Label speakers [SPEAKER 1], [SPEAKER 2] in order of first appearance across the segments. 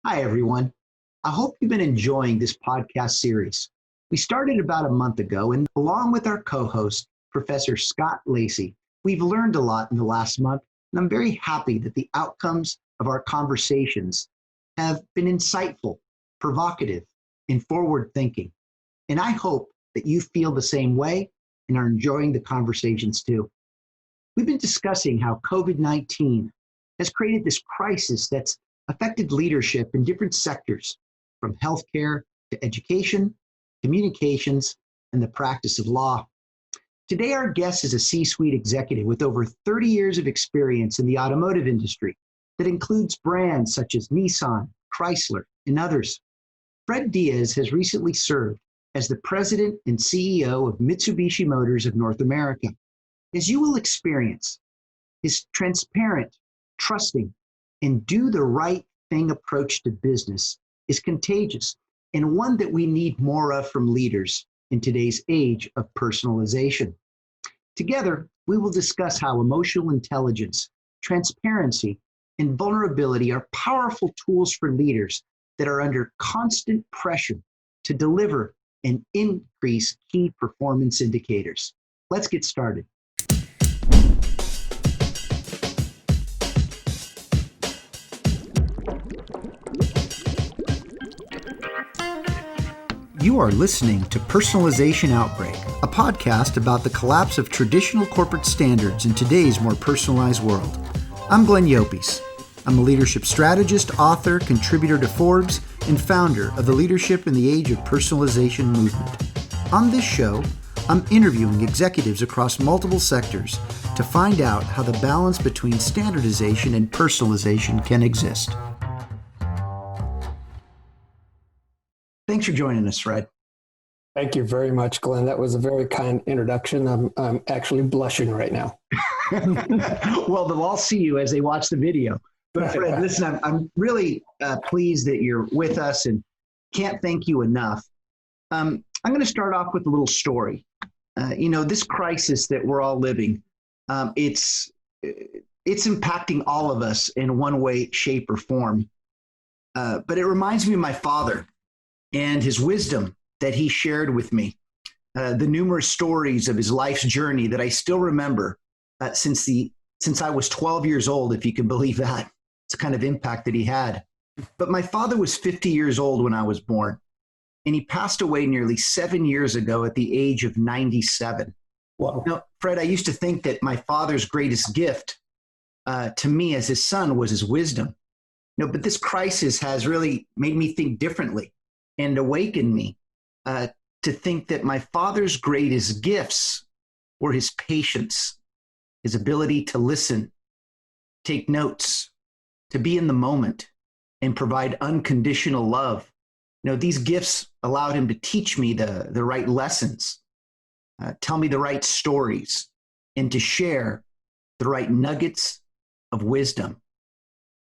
[SPEAKER 1] Hi, everyone. I hope you've been enjoying this podcast series. We started about a month ago, and along with our co-host, Professor Scott Lacey, we've learned a lot in the last month, and I'm very happy that the outcomes of our conversations have been insightful, provocative, and forward-thinking. And I hope that you feel the same way and are enjoying the conversations too. We've been discussing how COVID-19 has created this crisis that's affected leadership in different sectors, from healthcare to education, communications, and the practice of law. Today, our guest is a C-suite executive with over 30 years of experience in the automotive industry that includes brands such as Nissan, Chrysler, and others. Fred Diaz has recently served as the president and CEO of Mitsubishi Motors of North America. As you will experience, his transparent, trusting, and do the right thing approach to business is contagious and one that we need more of from leaders in today's age of personalization. Together, we will discuss how emotional intelligence, transparency, and vulnerability are powerful tools for leaders that are under constant pressure to deliver and increase key performance indicators. Let's get started. You are listening to Personalization Outbreak, a podcast about the collapse of traditional corporate standards in today's more personalized world. I'm Glenn Yopes. I'm a leadership strategist, author, contributor to Forbes, and founder of the Leadership in the Age of Personalization movement. On this show, I'm interviewing executives across multiple sectors to find out how the balance between standardization and personalization can exist. Thanks for joining us, Fred.
[SPEAKER 2] Thank you very much, Glenn. That was a very kind introduction. I'm actually blushing right now.
[SPEAKER 1] Well, they'll all see you as they watch the video. But Fred, listen, I'm really pleased that you're with us and can't thank you enough. I'm going to start off with a little story. This crisis that we're all living, it's impacting all of us in one way, shape, or form. But it reminds me of my father and his wisdom that he shared with me, the numerous stories of his life's journey that I still remember since I was 12 years old, if you can believe that. It's the kind of impact that he had. But my father was 50 years old when I was born, and he passed away nearly 7 years ago at the age of 97.
[SPEAKER 2] Wow.
[SPEAKER 1] Now, Fred, I used to think that my father's greatest gift to me as his son was his wisdom. But this crisis has really made me think differently and awakened me to think that my father's greatest gifts were his patience, his ability to listen, take notes, to be in the moment, and provide unconditional love. These gifts allowed him to teach me the right lessons, tell me the right stories, and to share the right nuggets of wisdom.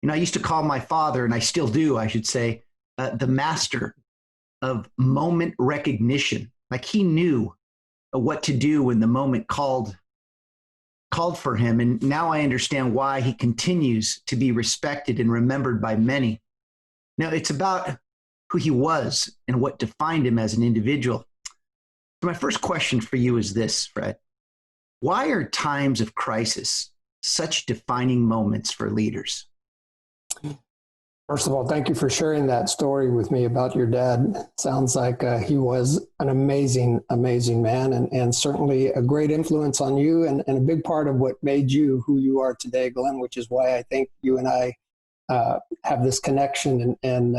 [SPEAKER 1] I used to call my father, and I still do, I should say, the master of moment recognition. Like he knew what to do when the moment called for him. And now I understand why he continues to be respected and remembered by many. Now it's about who he was and what defined him as an individual. So my first question for you is this, Fred. Why are times of crisis such defining moments for leaders?
[SPEAKER 2] First of all, thank you for sharing that story with me about your dad. Sounds like he was an amazing, amazing man and certainly a great influence on you and a big part of what made you who you are today, Glenn, which is why I think you and I have this connection. And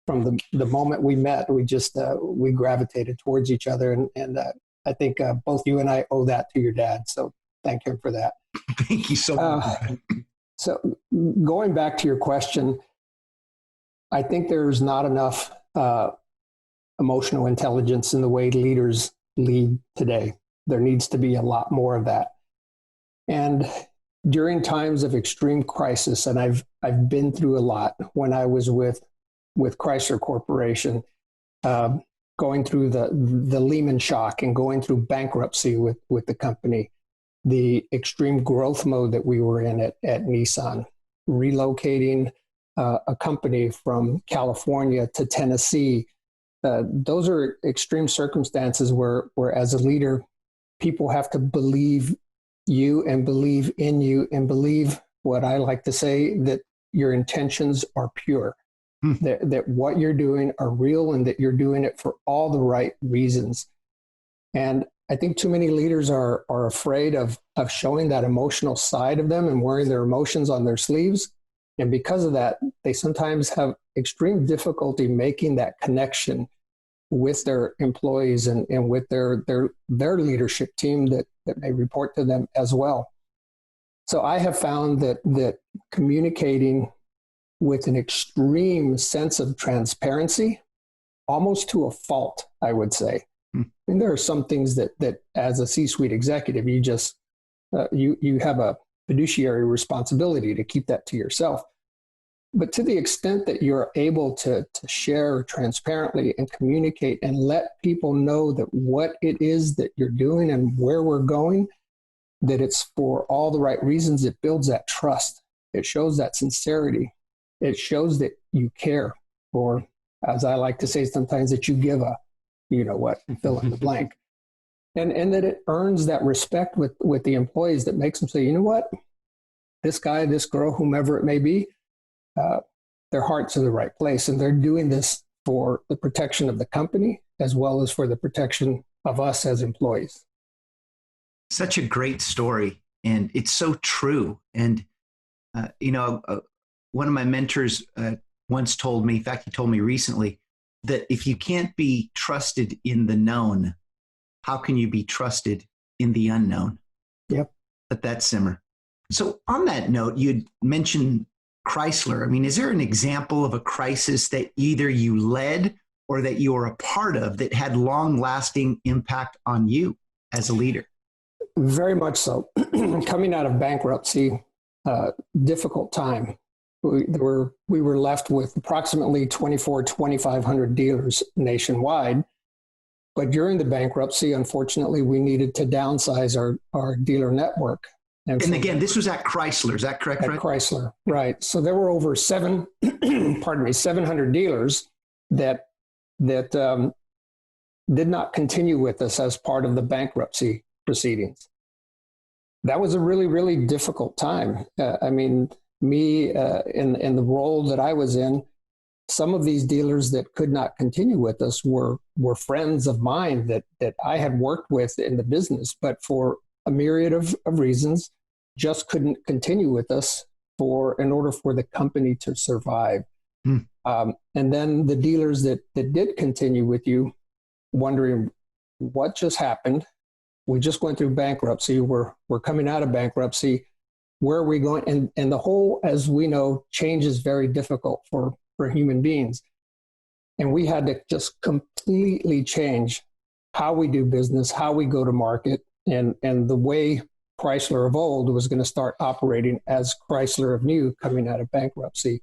[SPEAKER 2] from the moment we met, we gravitated towards each other. And I think both you and I owe that to your dad. So thank him for that.
[SPEAKER 1] Thank you so much.
[SPEAKER 2] So going back to your question, I think there's not enough emotional intelligence in the way leaders lead today. There needs to be a lot more of that. And during times of extreme crisis, and I've been through a lot when I was with Chrysler Corporation, going through the Lehman shock and going through bankruptcy with the company, the extreme growth mode that we were in at Nissan, relocating a company from California to Tennessee. Those are extreme circumstances where as a leader, people have to believe you and believe in you and believe what I like to say, that your intentions are pure, that what you're doing are real and that you're doing it for all the right reasons. And I think too many leaders are afraid of showing that emotional side of them and wearing their emotions on their sleeves. And because of that, they sometimes have extreme difficulty making that connection with their employees and with their leadership team that may report to them as well. So I have found that communicating with an extreme sense of transparency, almost to a fault, I would say. And there are some things that as a C-suite executive, you just, you have a fiduciary responsibility to keep that to yourself. But to the extent that you're able to share transparently and communicate and let people know that what it is that you're doing and where we're going, that it's for all the right reasons, it builds that trust. It shows that sincerity. It shows that you care, or as I like to say sometimes, that you give a, you know what, fill in the blank. And that it earns that respect with the employees that makes them say, you know what, this guy, this girl, whomever it may be, their heart's in the right place. And they're doing this for the protection of the company as well as for the protection of us as employees.
[SPEAKER 1] Such a great story. And it's so true. And, one of my mentors once told me, in fact, he told me recently, that if you can't be trusted in the known, how can you be trusted in the unknown?
[SPEAKER 2] Yep.
[SPEAKER 1] Let that simmer. So on that note, you'd mentioned Chrysler. I mean, is there an example of a crisis that either you led or that you were a part of that had long-lasting impact on you as a leader?
[SPEAKER 2] Very much so. Coming out of bankruptcy, difficult time. We were left with approximately 2,500 dealers nationwide. But during the bankruptcy, unfortunately, we needed to downsize our dealer network.
[SPEAKER 1] And so again, this was at Chrysler, is that correct?
[SPEAKER 2] At Chrysler, right. So there were over 700 dealers that did not continue with us as part of the bankruptcy proceedings. That was a really, really difficult time. Me in the role that I was in, some of these dealers that could not continue with us were friends of mine that I had worked with in the business, but for a myriad of reasons, just couldn't continue with us in order for the company to survive. And then the dealers that did continue with you, wondering what just happened. We just went through bankruptcy. We're coming out of bankruptcy. Where are we going? And the whole, as we know, change is very difficult for human beings. And we had to just completely change how we do business, how we go to market, and the way Chrysler of old was going to start operating as Chrysler of new coming out of bankruptcy.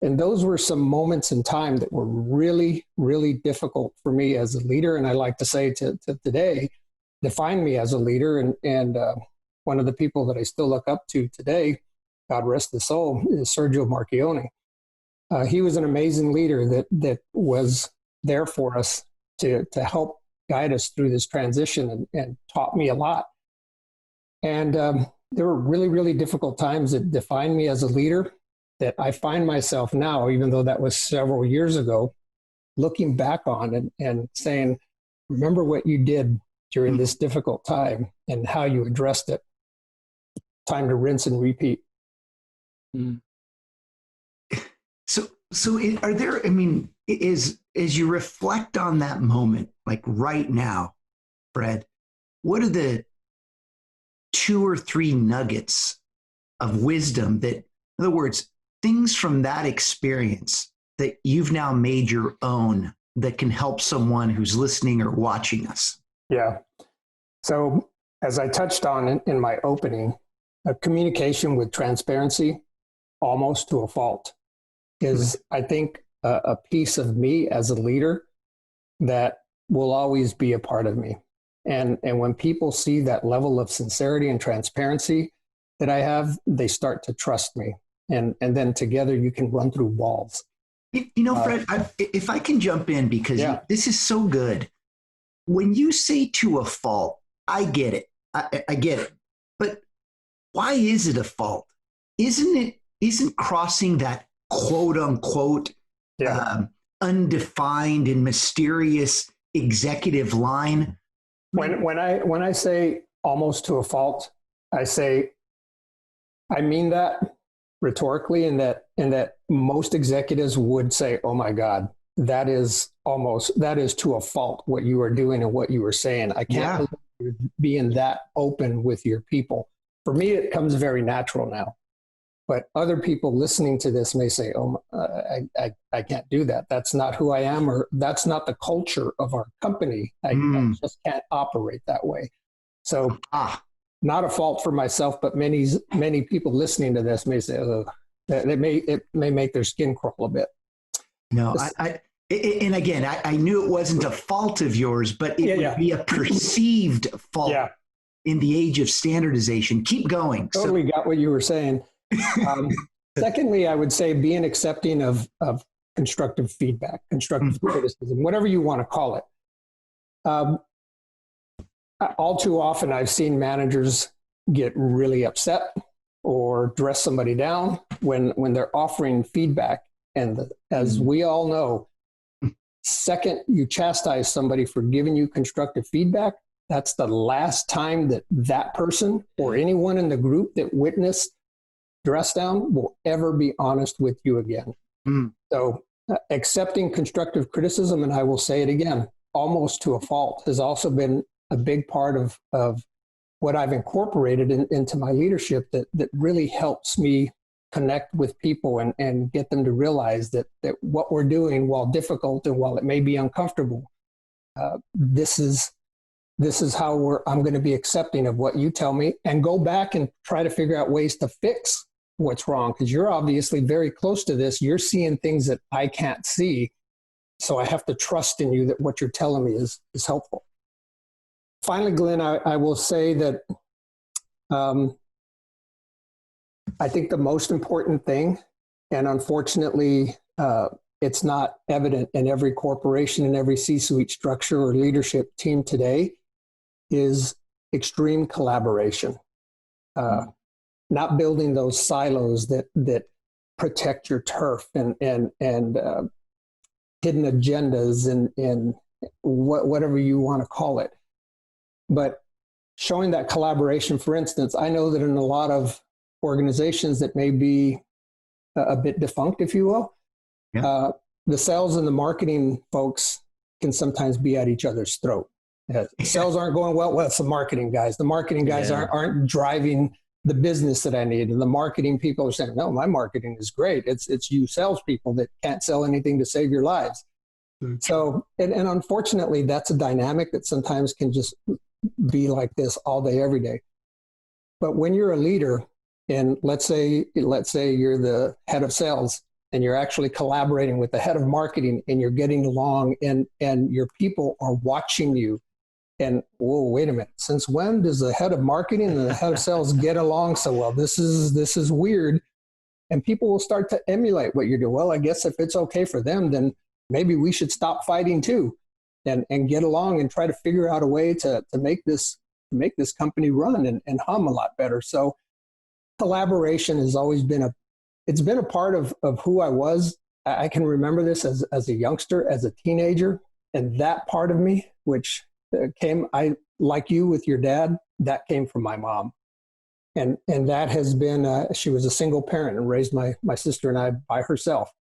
[SPEAKER 2] And those were some moments in time that were really, really difficult for me as a leader. And I like to say to today, define me as a leader. And one of the people that I still look up to today, God rest his soul, is Sergio Marchionne. He was an amazing leader that was there for us to help guide us through this transition and taught me a lot. And there were really, really difficult times that defined me as a leader that I find myself now, even though that was several years ago, looking back on and saying, remember what you did during this difficult time and how you addressed it. Time to rinse and repeat.
[SPEAKER 1] So are there, as you reflect on that moment, like right now, Fred, what are the 2 or 3 nuggets of wisdom that, in other words, things from that experience that you've now made your own that can help someone who's listening or watching us?
[SPEAKER 2] Yeah. So as I touched on in my opening, communication with transparency, almost to a fault, is, I think, a piece of me as a leader that will always be a part of me. And when people see that level of sincerity and transparency that I have, they start to trust me. and then together you can run through walls.
[SPEAKER 1] Fred, if I can jump in, because this is so good. When you say to a fault, I get it. I get it. But why is it a fault? Isn't crossing that quote unquote undefined and mysterious executive line?
[SPEAKER 2] When I say almost to a fault, I mean that rhetorically, in that most executives would say, "Oh my God, that is to a fault what you are doing and what you are saying. I can't believe you're being that open with your people." For me, it comes very natural now. But other people listening to this may say, "Oh, I can't do that. That's not who I am, or that's not the culture of our company. I just can't operate that way." So, not a fault for myself, but many people listening to this may say, "Oh," it may make their skin crawl a bit.
[SPEAKER 1] No, and again, I knew it wasn't a fault of yours, but it would be a perceived fault in the age of standardization. Keep going.
[SPEAKER 2] Totally got what you were saying. Secondly, I would say being accepting of constructive feedback, constructive criticism, whatever you want to call it. All too often, I've seen managers get really upset or dress somebody down when they're offering feedback. And as we all know, second you chastise somebody for giving you constructive feedback, that's the last time that person or anyone in the group that witnessed dress down will ever be honest with you again. So accepting constructive criticism, and I will say it again, almost to a fault, has also been a big part of what I've incorporated into my leadership that really helps me connect with people and get them to realize that what we're doing, while difficult and while it may be uncomfortable, this is how I'm going to be accepting of what you tell me, and go back and try to figure out ways to fix what's wrong, because you're obviously very close to this. You're seeing things that I can't see, so I have to trust in you that what you're telling me is helpful. Finally, Glenn, I will say that I think the most important thing, and unfortunately it's not evident in every corporation and every C-suite structure or leadership team today, is extreme collaboration. Not building those silos that protect your turf and hidden agendas and whatever you want to call it. But showing that collaboration, for instance, I know that in a lot of organizations that may be a bit defunct, if you will, the sales and the marketing folks can sometimes be at each other's throat. Sales aren't going well, it's the marketing guys. The marketing guys aren't driving the business that I need. And the marketing people are saying, "No, my marketing is great. It's you salespeople that can't sell anything to save your lives." So, and unfortunately, that's a dynamic that sometimes can just be like this all day, every day. But when you're a leader, and let's say you're the head of sales, and you're actually collaborating with the head of marketing, and you're getting along, and your people are watching you. And whoa, wait a minute! Since when does the head of marketing and the head of sales get along so well? This is weird, and people will start to emulate what you're doing. Well, I guess if it's okay for them, then maybe we should stop fighting too, and get along and try to figure out a way to make this company run and hum a lot better. So, collaboration has always been a part of who I was. I can remember this as a youngster, as a teenager, and that part of me, which like you with your dad, that came from my mom. And that has been, she was a single parent and raised my sister and I by herself.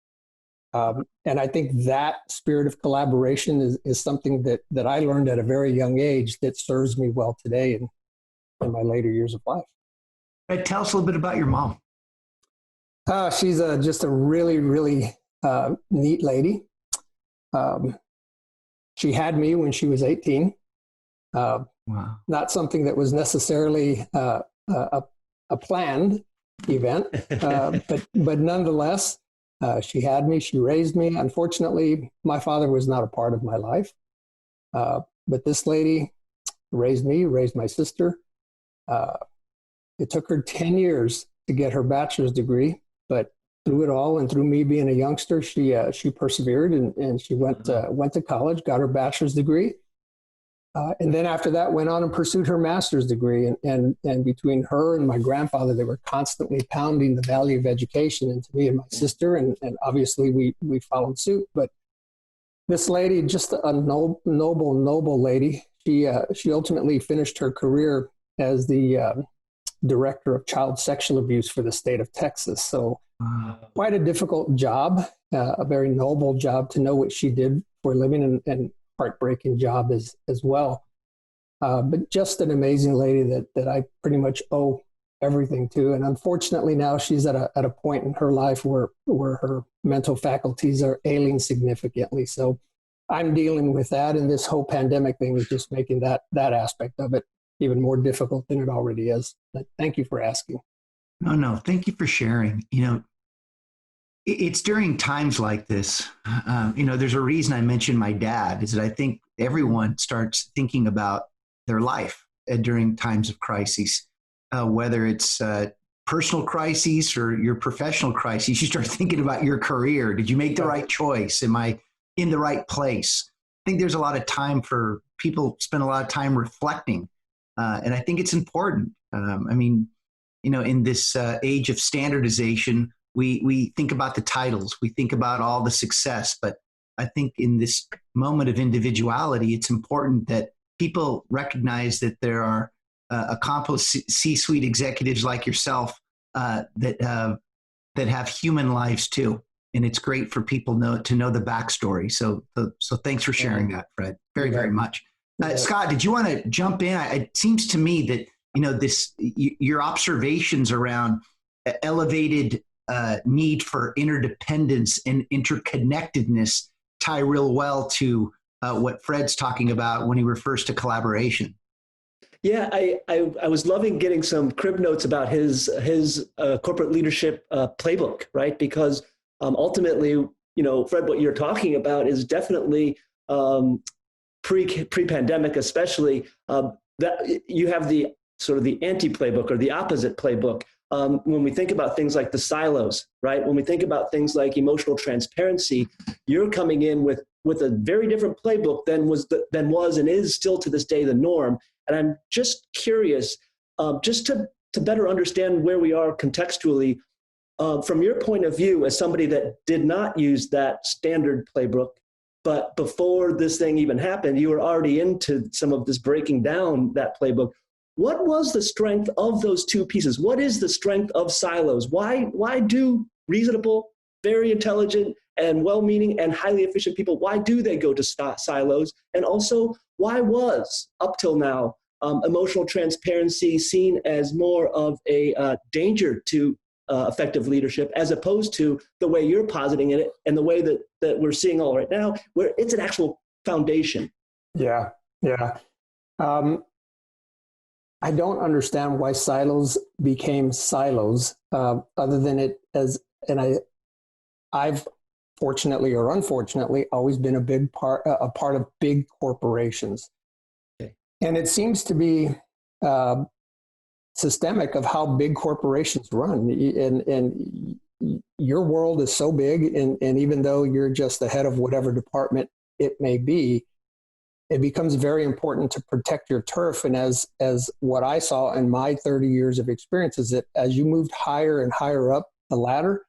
[SPEAKER 2] And I think that spirit of collaboration is something that I learned at a very young age that serves me well today in my later years of life.
[SPEAKER 1] Tell us a little bit about your mom.
[SPEAKER 2] She's just a really, really neat lady. She had me when she was 18. Wow. Not something that was necessarily a planned event, but nonetheless, she had me, she raised me. Unfortunately, my father was not a part of my life, but this lady raised me, raised my sister. It took her 10 years to get her bachelor's degree. But through it all, and through me being a youngster, she persevered, and she went to college, got her bachelor's degree. And then after that, went on and pursued her master's degree. And between her and my grandfather, they were constantly pounding the value of education into me and my sister. And obviously we followed suit. But this lady, just a noble lady, she ultimately finished her career as the director of child sexual abuse for the state of Texas. So quite a difficult job, a very noble job to know what she did for a living, and heartbreaking job as well. But just an amazing lady that I pretty much owe everything to. And unfortunately now she's at a point in her life where her mental faculties are ailing significantly. So I'm dealing with that. And this whole pandemic thing is just making that aspect of it even more difficult than it already is. But thank you for asking.
[SPEAKER 1] No, thank you for sharing. It's during times like this, there's a reason I mentioned my dad, is that I think everyone starts thinking about their life during times of crises, whether it's personal crises or your professional crises. You start thinking about your career. Did you make the right choice? Am I in the right place? I think there's a lot of time for people spend a lot of time reflecting. And I think it's important. In this age of standardization, we think about the titles, we think about all the success, but I think in this moment of individuality, it's important that people recognize that there are accomplished C-suite executives like yourself that have human lives too. And it's great for people to know the backstory. So thanks for sharing that, Fred. Very, very much. Scott, did you want to jump in? It seems to me that your observations around elevated need for interdependence and interconnectedness tie real well to what Fred's talking about when he refers to collaboration.
[SPEAKER 3] Yeah, I was loving getting some crib notes about his corporate leadership playbook, right? Because ultimately, Fred, what you're talking about is definitely pre-pandemic, especially that you have the sort of the anti-playbook or the opposite playbook. When we think about things like the silos, right? When we think about things like emotional transparency, you're coming in with a very different playbook than was and is still to this day the norm. And I'm just curious, just to better understand where we are contextually, from your point of view as somebody that did not use that standard playbook, but before this thing even happened, you were already into some of this breaking down that playbook. What was the strength of those two pieces? What is the strength of silos? Why do reasonable, very intelligent, and well-meaning and highly efficient people, why do they go to silos? And also, why was, up till now, emotional transparency seen as more of a danger to effective leadership, as opposed to the way you're positing it and the way that we're seeing all right now, where it's an actual foundation?
[SPEAKER 2] Yeah. I don't understand why silos became silos, other than it as, and I've fortunately or unfortunately always been a part of big corporations. Okay. And it seems to be systemic of how big corporations run. And your world is so big, and even though you're just the head of whatever department it may be, it becomes very important to protect your turf. And as what I saw in my 30 years of experience is that as you moved higher and higher up the ladder,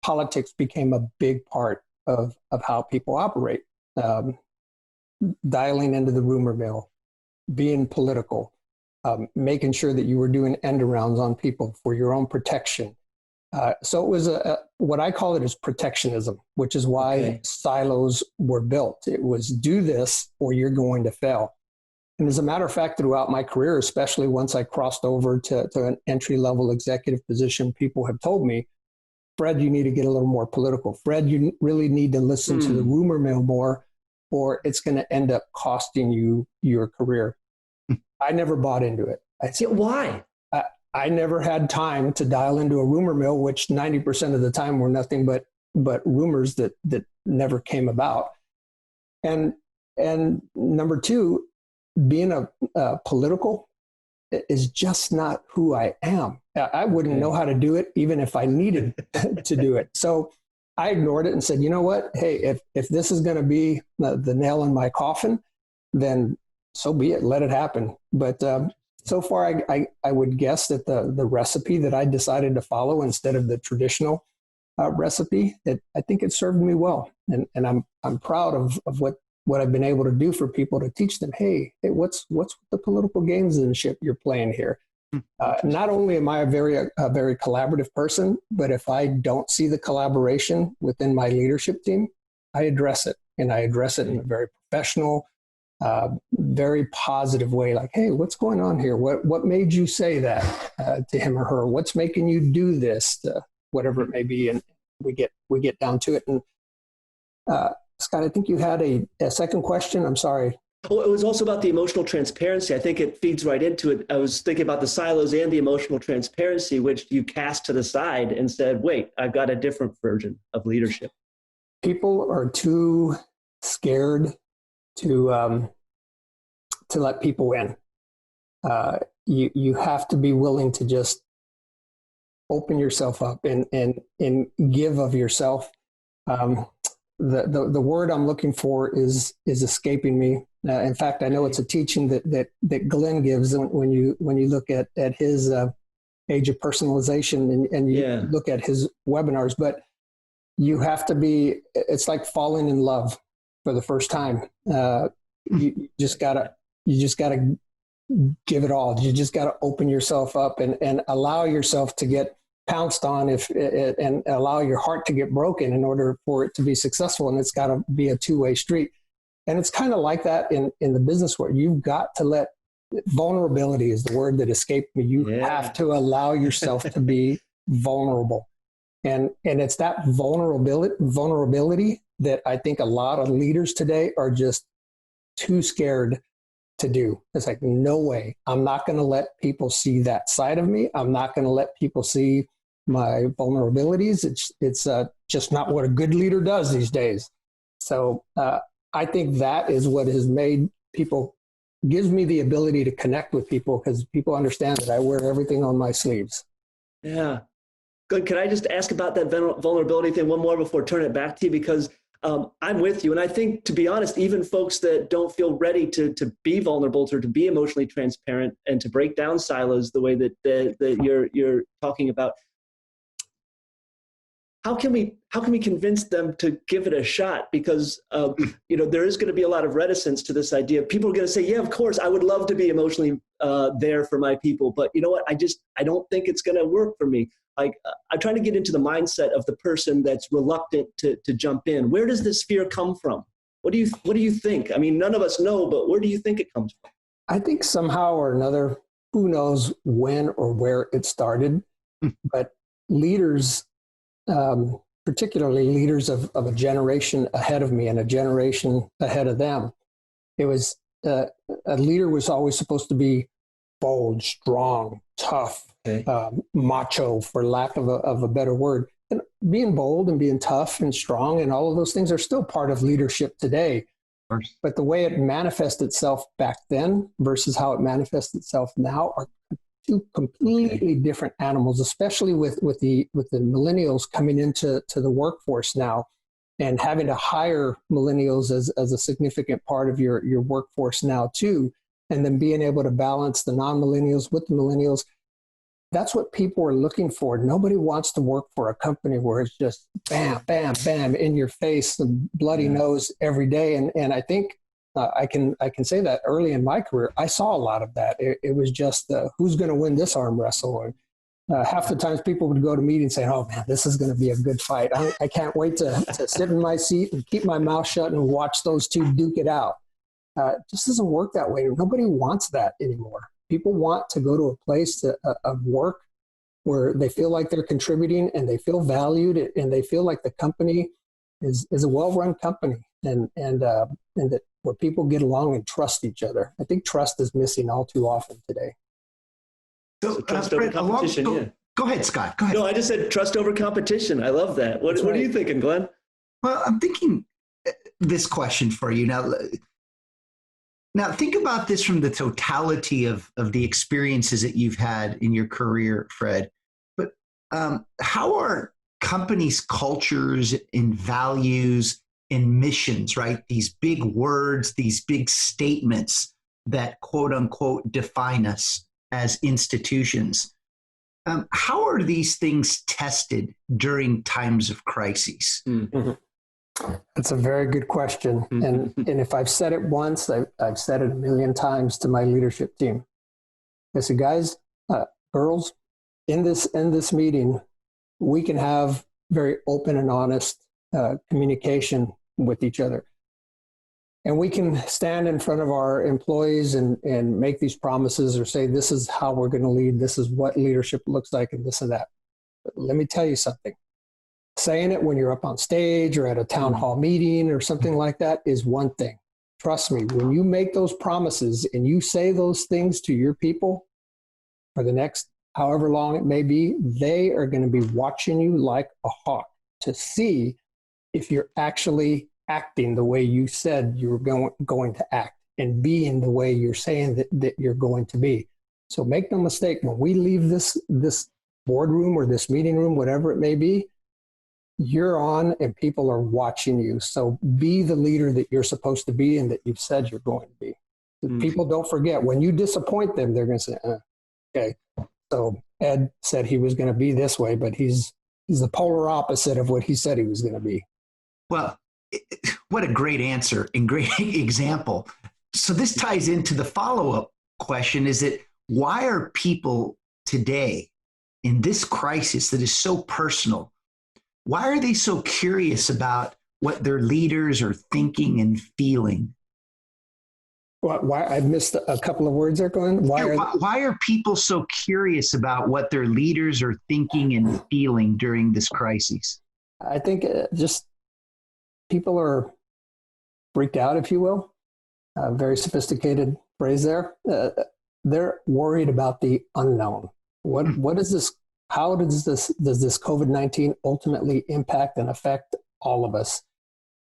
[SPEAKER 2] politics became a big part of how people operate. Dialing into the rumor mill, being political, making sure that you were doing end arounds on people for your own protection. So it was what I call it is protectionism, which is why silos were built. It was do this or you're going to fail. And as a matter of fact, throughout my career, especially once I crossed over to an entry-level executive position, people have told me, Fred, you need to get a little more political. Fred, you really need to listen to the rumor mill more, or it's going to end up costing you your career. I never bought into it. I said,
[SPEAKER 3] why?
[SPEAKER 2] I never had time to dial into a rumor mill, which 90% of the time were nothing but rumors that never came about. And number two, being a political is just not who I am. I wouldn't know how to do it even if I needed to do it. So I ignored it and said, you know what? Hey, if this is going to be the nail in my coffin, then so be it. Let it happen. But so far, I would guess that the recipe that I decided to follow instead of the traditional recipe, I think it served me well. And I'm proud of what I've been able to do for people to teach them, hey, what's the political gamesmanship you're playing here? Not only am I a very collaborative person, but if I don't see the collaboration within my leadership team, I address it. And I address it in a very professional, very positive way. Like, hey, what's going on here? What made you say that to him or her? What's making you do this? Whatever it may be. And we get down to it. And Scott, I think you had a second question. I'm sorry.
[SPEAKER 3] Well, it was also about the emotional transparency. I think it feeds right into it. I was thinking about the silos and the emotional transparency, which you cast to the side and said, wait, I've got a different version of leadership.
[SPEAKER 2] People are too scared to let people in. You have to be willing to just open yourself up and give of yourself. The word I'm looking for is escaping me. In fact, I know it's a teaching that Glenn gives when you look at his age of personalization and you look at his webinars. But you have to be. It's like falling in love for the first time. You just gotta give it all. You just gotta open yourself up and allow yourself to get pounced on and allow your heart to get broken in order for it to be successful. And it's got to be a two-way street. And it's kind of like that in the business world. You've got to let vulnerability is the word that escaped me. You have to allow yourself to be vulnerable. And it's that vulnerability that I think a lot of leaders today are just too scared to do. It's like, no way. I'm not going to let people see that side of me. I'm not going to let people see my vulnerabilities. It's just not what a good leader does these days. So I think that is what has made people, gives me the ability to connect with people because people understand that I wear everything on my sleeves.
[SPEAKER 3] Yeah. Good. Can I just ask about that vulnerability thing one more before I turn it back to you? Because I'm with you. And I think, to be honest, even folks that don't feel ready to be vulnerable or to be emotionally transparent and to break down silos the way that you're talking about, how can we convince them to give it a shot? Because there is going to be a lot of reticence to this idea. People are going to say, yeah, of course, I would love to be emotionally there for my people, but you know what? I don't think it's going to work for me. Like, I'm trying to get into the mindset of the person that's reluctant to jump in. Where does this fear come from? What do you think? I mean, none of us know, but where do you think it comes from?
[SPEAKER 2] I think somehow or another, who knows when or where it started, but leaders, particularly leaders of a generation ahead of me and a generation ahead of them, it was a leader was always supposed to be bold, strong, tough, macho, for lack of a better word. And being bold and being tough and strong and all of those things are still part of leadership today. But the way it manifests itself back then versus how it manifests itself now are two completely different animals, especially with the millennials coming into the workforce now and having to hire millennials as a significant part of your workforce now too, and then being able to balance the non-millennials with the millennials. That's what people are looking for. Nobody wants to work for a company where it's just bam, bam, bam in your face, the bloody nose every day. And I think I can say that early in my career, I saw a lot of that. It was just who's going to win this arm wrestle? And half the times people would go to meetings saying, oh man, this is going to be a good fight. I can't wait to sit in my seat and keep my mouth shut and watch those two duke it out. It just doesn't work that way. Nobody wants that anymore. People want to go to a place of work where they feel like they're contributing and they feel valued and they feel like the company is a well-run company and that where people get along and trust each other. I think trust is missing all too often today.
[SPEAKER 3] So trust over competition.
[SPEAKER 1] Go ahead, Scott. Go ahead.
[SPEAKER 3] No, I just said trust over competition. I love that. What are you thinking, Glenn?
[SPEAKER 1] Well, I'm thinking this question for you now. Now, think about this from the totality of the experiences that you've had in your career, Fred. But how are companies' cultures and values and missions, right? These big words, these big statements that quote unquote define us as institutions. How are these things tested during times of crises?
[SPEAKER 3] Mm-hmm.
[SPEAKER 2] That's a very good question. And if I've said it once, I've said it a million times to my leadership team. I said, guys, girls, in this meeting, we can have very open and honest communication with each other. And we can stand in front of our employees and make these promises or say, this is how we're going to lead. This is what leadership looks like and this and that. But let me tell you something. Saying it when you're up on stage or at a town hall meeting or something like that is one thing. Trust me, when you make those promises and you say those things to your people for the next however long it may be, they are going to be watching you like a hawk to see if you're actually acting the way you said you were going to act and being the way you're saying that you're going to be. So make no mistake, when we leave this boardroom or this meeting room, whatever it may be, you're on and people are watching you. So be the leader that you're supposed to be and that you've said you're going to be. People don't forget, when you disappoint them, they're going to say, okay, so Ed said he was going to be this way, but he's the polar opposite of what he said he was going to be.
[SPEAKER 1] Well, what a great answer and great example. So this ties into the follow-up question, is that why are people today in this crisis that is so personal, why are they so curious about what their leaders are thinking and feeling?
[SPEAKER 2] Why I missed a couple of words there, Glenn.
[SPEAKER 1] Why are people so curious about what their leaders are thinking and feeling during this crisis?
[SPEAKER 2] I think just people are freaked out, if you will. Very sophisticated phrase there. They're worried about the unknown. What is this? How does this COVID-19 ultimately impact and affect all of us?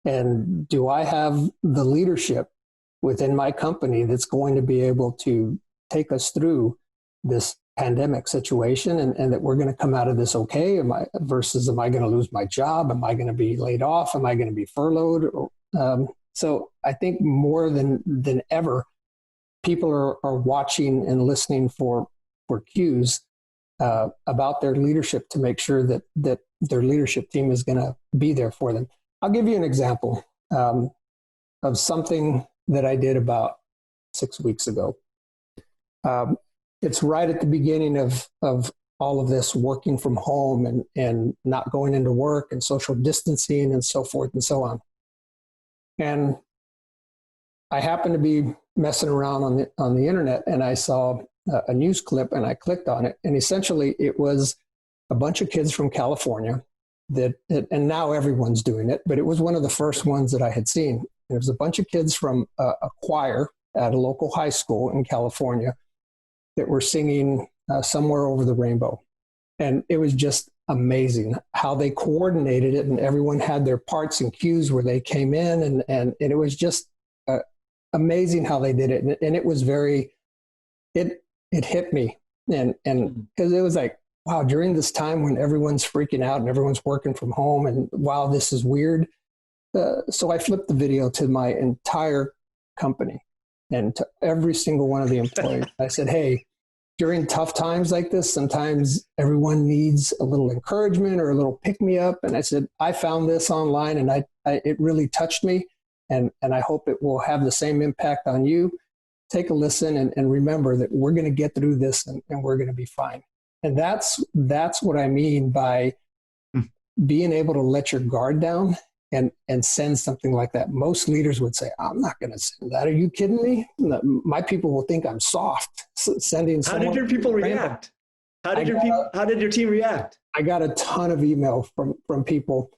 [SPEAKER 2] And do I have the leadership within my company that's going to be able to take us through this pandemic situation and that we're going to come out of this okay? Am I going to lose my job? Am I going to be laid off? Am I going to be furloughed? So I think more than ever, people are watching and listening for cues about their leadership to make sure that their leadership team is going to be there for them. I'll give you an example of something that I did about 6 weeks ago. It's right at the beginning of all of this working from home and not going into work and social distancing and so forth and so on. And I happened to be messing around on the internet and I saw a news clip and I clicked on it. And essentially it was a bunch of kids from California and now everyone's doing it, but it was one of the first ones that I had seen. It was a bunch of kids from a choir at a local high school in California that were singing Somewhere Over the Rainbow. And it was just amazing how they coordinated it, and everyone had their parts and cues where they came in, and it was just amazing how they did it. And it was it hit me. And because it was like, wow, during this time when everyone's freaking out and everyone's working from home and wow, this is weird. So I flipped the video to my entire company and to every single one of the employees. I said, hey, during tough times like this, sometimes everyone needs a little encouragement or a little pick-me-up. And I said, I found this online and it really touched me. And I hope it will have the same impact on you. Take a listen and remember that we're going to get through this and we're going to be fine. And that's what I mean by being able to let your guard down and send something like that. Most leaders would say, I'm not going to send that. Are you kidding me? My people will think I'm soft. Sending.
[SPEAKER 3] How did your people react? How did your team react? I
[SPEAKER 2] got a ton of email from people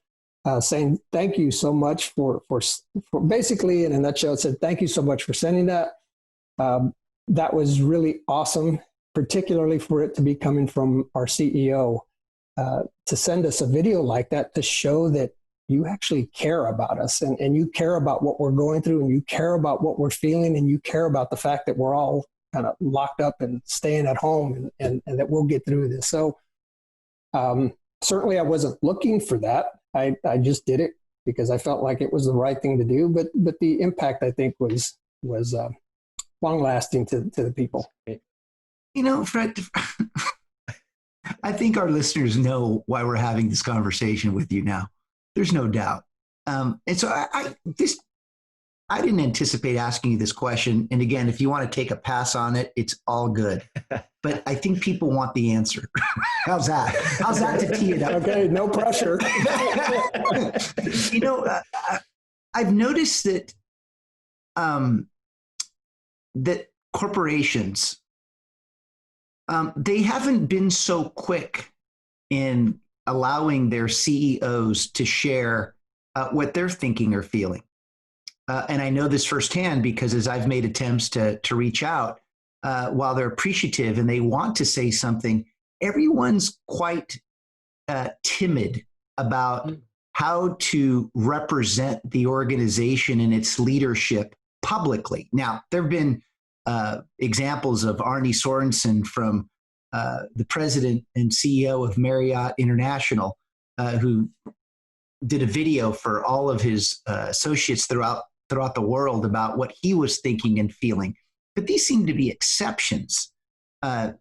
[SPEAKER 2] saying, thank you so much for basically, in a nutshell, it said, thank you so much for sending that. That was really awesome, particularly for it to be coming from our CEO, to send us a video like that to show that you actually care about us, and you care about what we're going through, and you care about what we're feeling, and you care about the fact that we're all kind of locked up and staying at home, and that we'll get through this. So certainly I wasn't looking for that. I just did it because I felt like it was the right thing to do. But the impact, I think, was long lasting to the people.
[SPEAKER 1] You know, Fred, I think our listeners know why we're having this conversation with you now. There's no doubt. And so I didn't anticipate asking you this question. And again, if you want to take a pass on it, it's all good. But I think people want the answer. How's that? How's that to tee it up?
[SPEAKER 2] Okay, no pressure.
[SPEAKER 1] You know, I've noticed that that corporations, they haven't been so quick in allowing their CEOs to share what they're thinking or feeling. And I know this firsthand because as I've made attempts to reach out, while they're appreciative and they want to say something, everyone's quite timid about how to represent the organization and its leadership publicly. Now, there have been examples of Arne Sorensen from the president and CEO of Marriott International, who did a video for all of his associates throughout the world about what he was thinking and feeling. But these seem to be exceptions at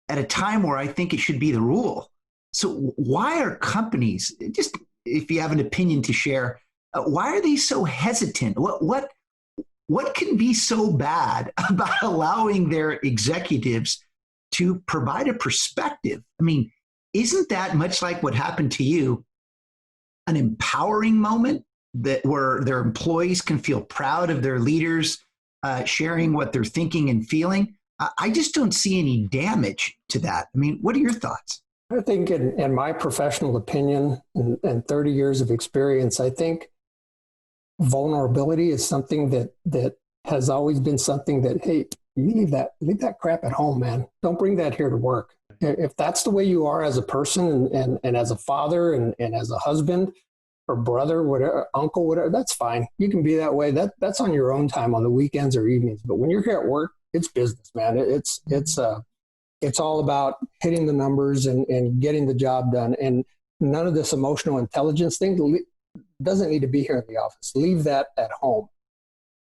[SPEAKER 1] a time where I think it should be the rule. So why are companies, just if you have an opinion to share, why are they so hesitant? What can be so bad about allowing their executives to provide a perspective? I mean, isn't that much like what happened to you, an empowering moment that where their employees can feel proud of their leaders sharing what they're thinking and feeling? I just don't see any damage to that. I mean, what are your thoughts?
[SPEAKER 2] I think in my professional opinion and 30 years of experience, I think vulnerability is something that has always been something that, hey, you leave that crap at home, man. Don't bring that here to work. If that's the way you are as a person and as a father and as a husband or brother, whatever, uncle, whatever, that's fine. You can be that way. That's on your own time on the weekends or evenings. But when you're here at work, it's business, man. It's all about hitting the numbers and getting the job done. And none of this emotional intelligence thing doesn't need to be here in the office. Leave that at home.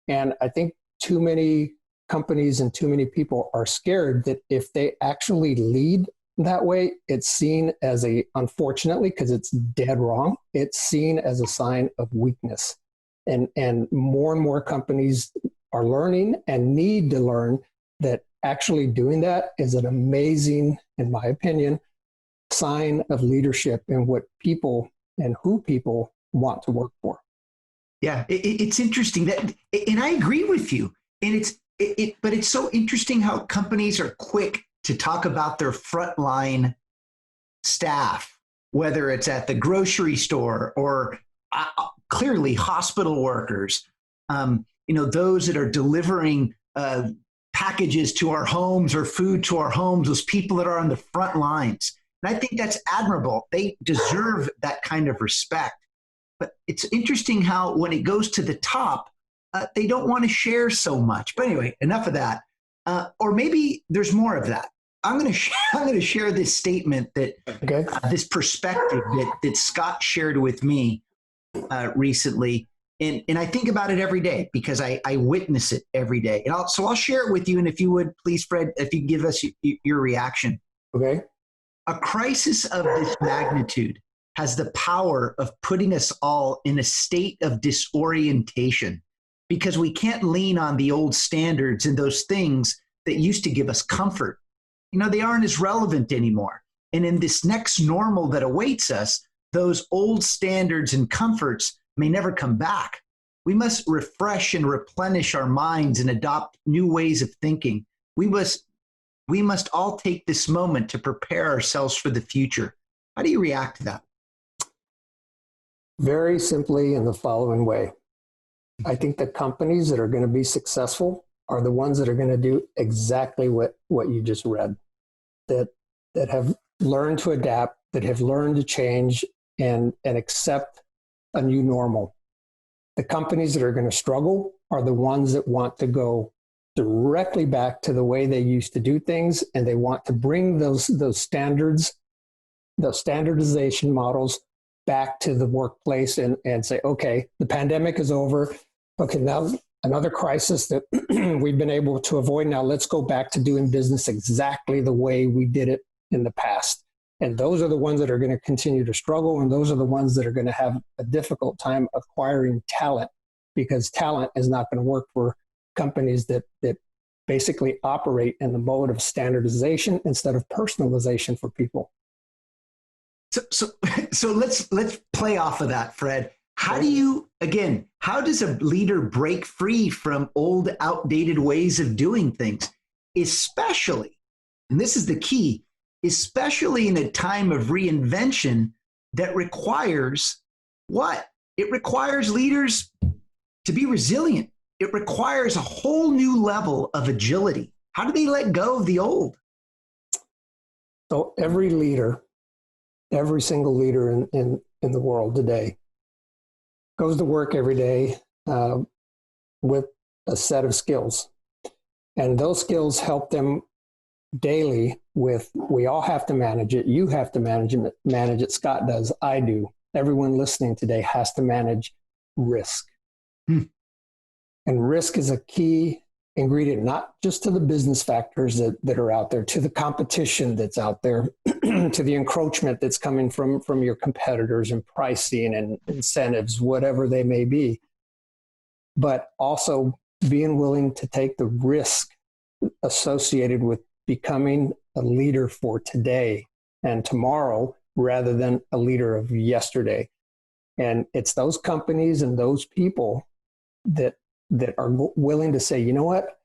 [SPEAKER 2] And I think too many companies and too many people are scared that if they actually lead that way, it's seen as unfortunately, because it's dead wrong, it's seen as a sign of weakness. And more companies are learning and need to learn that actually doing that is an amazing, in my opinion, sign of leadership and what people and who people want to work for.
[SPEAKER 1] Yeah, it's interesting that, and I agree with you. And but it's so interesting how companies are quick to talk about their frontline staff, whether it's at the grocery store or clearly hospital workers, those that are delivering packages to our homes or food to our homes, those people that are on the front lines. And I think that's admirable. They deserve that kind of respect. But it's interesting how when it goes to the top, they don't want to share so much. But anyway, enough of that. Or maybe there's more of that. I'm going to share this statement that this perspective that Scott shared with me recently. And I think about it every day because I witness it every day. And I'll share it with you. And if you would, please, Fred, if you give us your reaction.
[SPEAKER 2] Okay.
[SPEAKER 1] A crisis of this magnitude has the power of putting us all in a state of disorientation because we can't lean on the old standards and those things that used to give us comfort. They aren't as relevant anymore. And in this next normal that awaits us, those old standards and comforts may never come back. We must refresh and replenish our minds and adopt new ways of thinking. We must all take this moment to prepare ourselves for the future. How do you react to that?
[SPEAKER 2] Very simply in the following way. I think the companies that are going to be successful are the ones that are going to do exactly what you just read, that have learned to adapt, that have learned to change and accept a new normal. The companies that are going to struggle are the ones that want to go directly back to the way they used to do things, and they want to bring those standards, those standardization models back to the workplace and say, okay, the pandemic is over. Okay, now another crisis that we've been able to avoid. Now let's go back to doing business exactly the way we did it in the past. And those are the ones that are going to continue to struggle. And those are the ones that are going to have a difficult time acquiring talent, because talent is not going to work for companies that basically operate in the mode of standardization instead of personalization for people.
[SPEAKER 1] So let's play off of that, Fred. How does a leader break free from old, outdated ways of doing things, especially, and this is the key, especially in a time of reinvention that requires what? It requires leaders to be resilient. It requires a whole new level of agility. How do they let go of the old?
[SPEAKER 2] So every leader, every single leader in the world today goes to work every day with a set of skills. And those skills help them daily with, we all have to manage it. You have to manage it. Scott does. I do. Everyone listening today has to manage risk. And risk is a key ingredient, not just to the business factors that are out there, to the competition that's out there, to the encroachment that's coming from your competitors and pricing and incentives, whatever they may be, but also being willing to take the risk associated with becoming a leader for today and tomorrow rather than a leader of yesterday. And it's those companies and those people that are willing to say, you know what,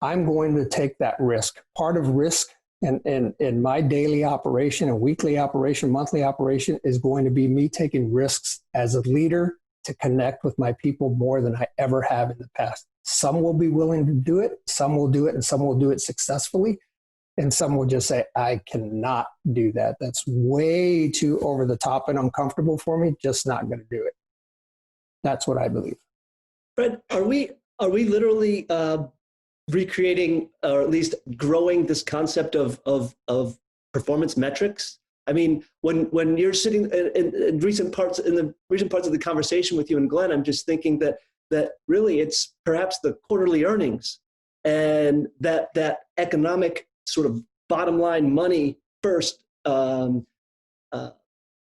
[SPEAKER 2] I'm going to take that risk. Part of risk in my daily operation, a weekly operation, monthly operation is going to be me taking risks as a leader to connect with my people more than I ever have in the past. Some will be willing to do it, some will do it, and some will do it successfully. And some will just say, I cannot do that. That's way too over the top and uncomfortable for me. Just not going to do it. That's what I believe.
[SPEAKER 3] Fred, are we literally recreating, or at least growing, this concept of performance metrics? I mean, when you're sitting in recent parts of the conversation with you and Glenn, I'm just thinking that really it's perhaps the quarterly earnings and that economic sort of bottom line money first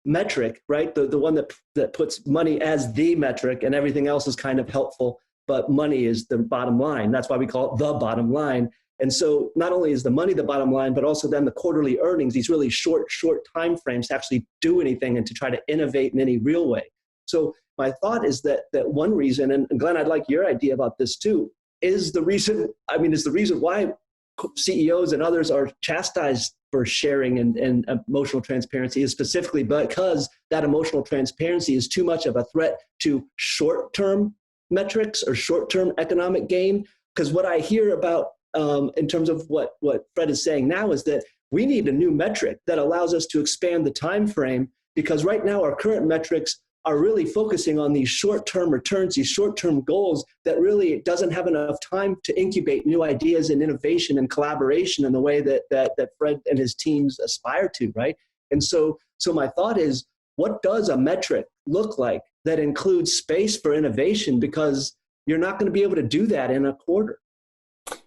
[SPEAKER 3] metric, right? The one that puts money as the metric and everything else is kind of helpful, but money is the bottom line. That's why we call it the bottom line. And so not only is the money the bottom line, but also then the quarterly earnings, these really short time frames to actually do anything and to try to innovate in any real way. So my thought is that one reason, and Glenn, I'd like your idea about this too, is the reason why CEOs and others are chastised for sharing and emotional transparency is specifically because that emotional transparency is too much of a threat to short-term metrics or short-term economic gain. Because what I hear about in terms of what Fred is saying now is that we need a new metric that allows us to expand the time frame, because right now our current metrics are really focusing on these short-term returns, these short-term goals that really doesn't have enough time to incubate new ideas and innovation and collaboration in the way that Fred and his teams aspire to, right? And so my thought is, what does a metric look like that includes space for innovation? Because you're not going to be able to do that in a quarter.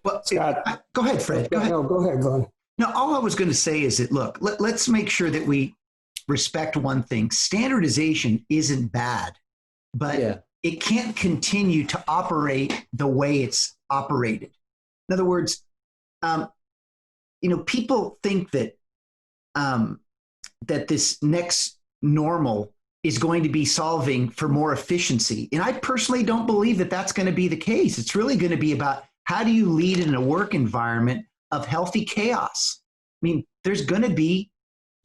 [SPEAKER 1] Well,
[SPEAKER 2] Scott,
[SPEAKER 1] go ahead, Fred. Go ahead.
[SPEAKER 2] No, go ahead, Glenn.
[SPEAKER 1] No, all I was going to say is that, look, let's make sure that we respect one thing. Standardization isn't bad, but it can't continue to operate the way it's operated. In other words, people think that that this next normal is going to be solving for more efficiency. And I personally don't believe that that's going to be the case. It's really going to be about, how do you lead in a work environment of healthy chaos? I mean, there's going to be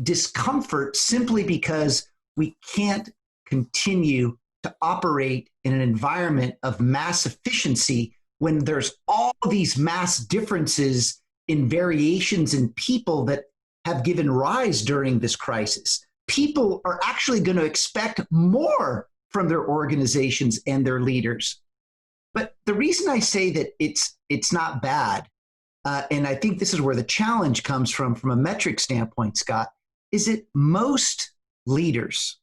[SPEAKER 1] discomfort simply because we can't continue to operate in an environment of mass efficiency when there's all these mass differences in variations in people that have given rise during this crisis. People are actually going to expect more from their organizations and their leaders. But the reason I say that it's not bad, and I think this is where the challenge comes from a metric standpoint, Scott, is that most leaders,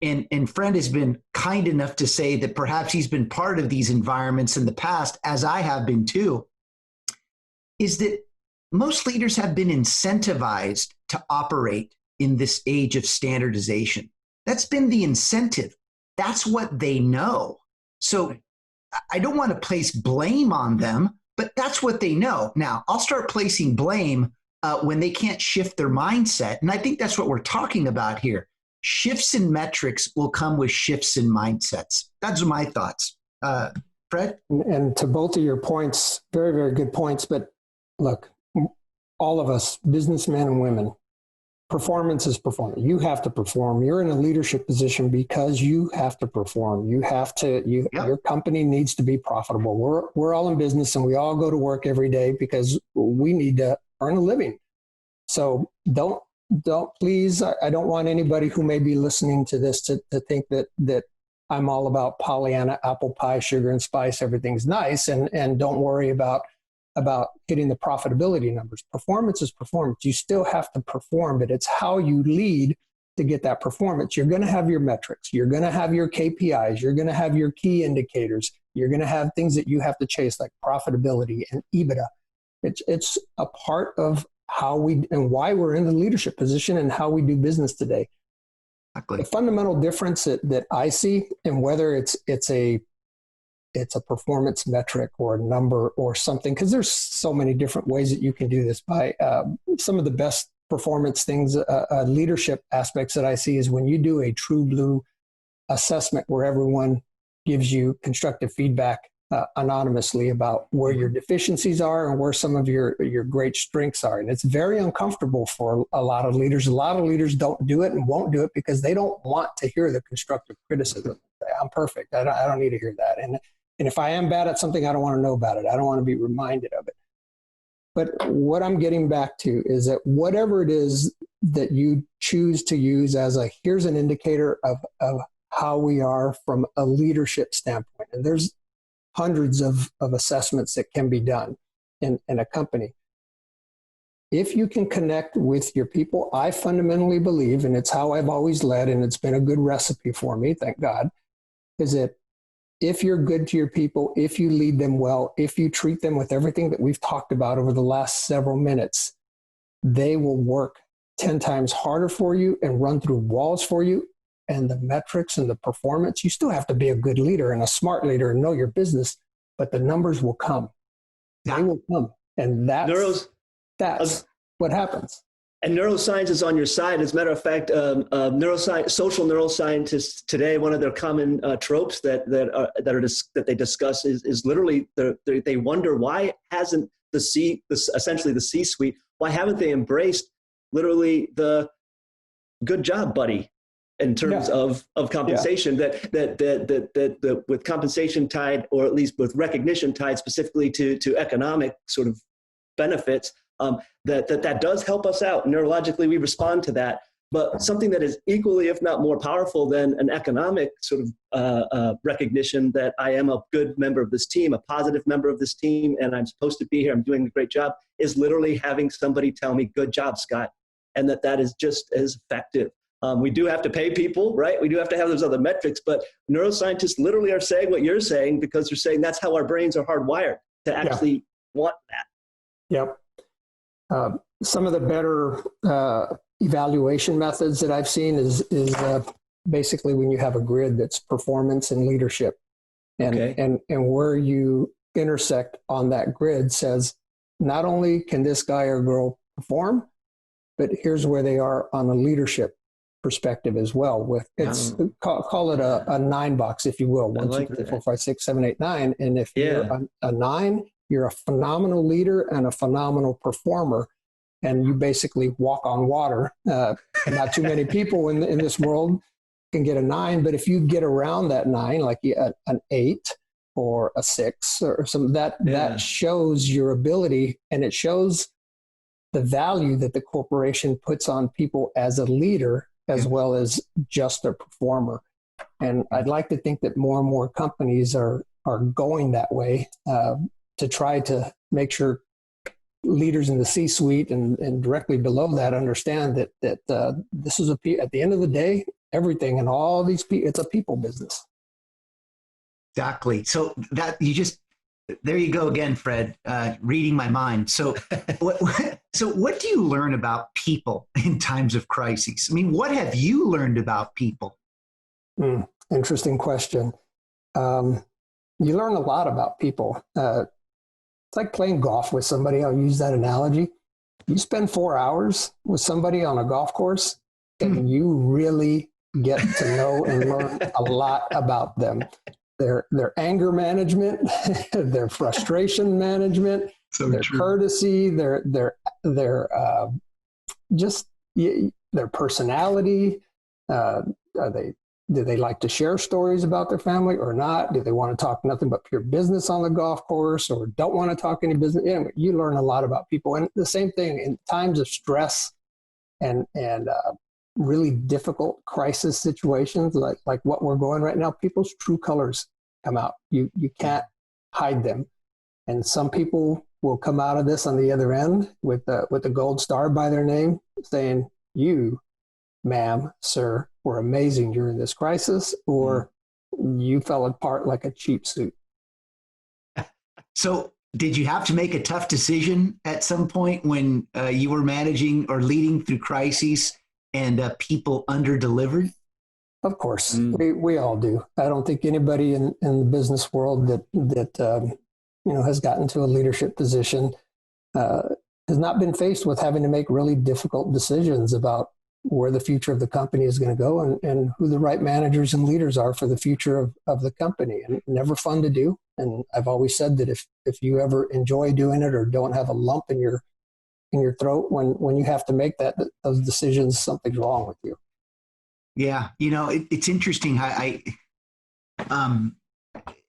[SPEAKER 1] and Fred has been kind enough to say that perhaps he's been part of these environments in the past, as I have been too, is that most leaders have been incentivized to operate in this age of standardization. That's been the incentive. That's what they know. So I don't want to place blame on them, but that's what they know. Now, I'll start placing blame when they can't shift their mindset. And I think that's what we're talking about here. Shifts in metrics will come with shifts in mindsets. That's my thoughts. Fred?
[SPEAKER 2] And to both of your points, very, very good points. But look, all of us, businessmen and women, performance is performance. You have to perform. You're in a leadership position because you have to perform. You have to, your company needs to be profitable. We're all in business and we all go to work every day because we need to earn a living. So don't please, I don't want anybody who may be listening to this to think that I'm all about Pollyanna, apple pie, sugar and spice, everything's nice. And don't worry about hitting the profitability numbers. Performance is performance. You still have to perform, but it's how you lead to get that performance. You're going to have your metrics. You're going to have your KPIs. You're going to have your key indicators. You're going to have things that you have to chase like profitability and EBITDA. It's a part of how we and why we're in the leadership position and how we do business today.
[SPEAKER 1] Exactly.
[SPEAKER 2] The fundamental difference that I see, and whether it's a performance metric or a number or something, because there's so many different ways that you can do this. By some of the best performance things, leadership aspects that I see is when you do a true blue assessment where everyone gives you constructive feedback anonymously about where your deficiencies are and where some of your great strengths are. And it's very uncomfortable for a lot of leaders. A lot of leaders don't do it and won't do it because they don't want to hear the constructive criticism. I'm perfect. I don't need to hear that. And if I am bad at something, I don't want to know about it. I don't want to be reminded of it. But what I'm getting back to is that whatever it is that you choose to use as here's an indicator of how we are from a leadership standpoint. And there's hundreds of assessments that can be done in a company. If you can connect with your people, I fundamentally believe, and it's how I've always led, and it's been a good recipe for me, thank God, is that if you're good to your people, if you lead them well, if you treat them with everything that we've talked about over the last several minutes, they will work 10 times harder for you and run through walls for you. And the metrics and the performance, you still have to be a good leader and a smart leader and know your business, but the numbers will come. They will come. And that's what happens.
[SPEAKER 3] And neuroscience is on your side. As a matter of fact, social neuroscientists today, one of their common tropes that they discuss is literally they wonder why hasn't essentially the C-suite, why haven't they embraced literally the good job, buddy, in terms of compensation, that with compensation tied, or at least with recognition tied specifically to economic sort of benefits, that does help us out. Neurologically, we respond to that. But something that is equally, if not more powerful than an economic sort of recognition that I am a good member of this team, a positive member of this team, and I'm supposed to be here, I'm doing a great job, is literally having somebody tell me, good job, Scott, and that is just as effective. We do have to pay people, right? We do have to have those other metrics, but neuroscientists literally are saying what you're saying because they're saying that's how our brains are hardwired to actually want that.
[SPEAKER 2] Yep. Some of the better evaluation methods that I've seen is basically when you have a grid that's performance and leadership, and where you intersect on that grid says not only can this guy or girl perform, but here's where they are on a leadership perspective as well. With it's call it a 9 box, if you will. 1, 2, 3, 4, 5, 6, 7, 8, 9. And if you're a 9, you're a phenomenal leader and a phenomenal performer, and you basically walk on water. Not too many people in this world can get a 9, but if you get around that 9, like an 8 or a 6 or some that shows your ability, and it shows the value that the corporation puts on people as a leader as well as just a performer. And I'd like to think that more and more companies are going that way to try to make sure leaders in the C-suite and directly below that understand that this is at the end of the day, everything and all these people, it's a people business.
[SPEAKER 1] Exactly. So that there you go again, Fred, reading my mind. So what do you learn about people in times of crises? I mean, what have you learned about people?
[SPEAKER 2] Interesting question. You learn a lot about people. It's like playing golf with somebody. I'll use that analogy. You spend 4 hours with somebody on a golf course and you really get to know and learn a lot about them. Their anger management, their frustration management, their courtesy, their personality. Do they like to share stories about their family or not? Do they want to talk nothing but pure business on the golf course or don't want to talk any business? Anyway, you learn a lot about people. And the same thing in times of stress and really difficult crisis situations like what we're going right now, people's true colors come out. You can't hide them. And some people will come out of this on the other end with a gold star by their name saying, you, ma'am, sir, were amazing during this crisis, or you fell apart like a cheap suit.
[SPEAKER 1] So did you have to make a tough decision at some point when you were managing or leading through crises and people under-delivered?
[SPEAKER 2] Of course, we all do. I don't think anybody in the business world that has gotten to a leadership position has not been faced with having to make really difficult decisions about where the future of the company is going to go and who the right managers and leaders are for the future of the company. And never fun to do. And I've always said that if you ever enjoy doing it or don't have a lump in your throat when you have to make those decisions, something's wrong with you.
[SPEAKER 1] Yeah. It's interesting. I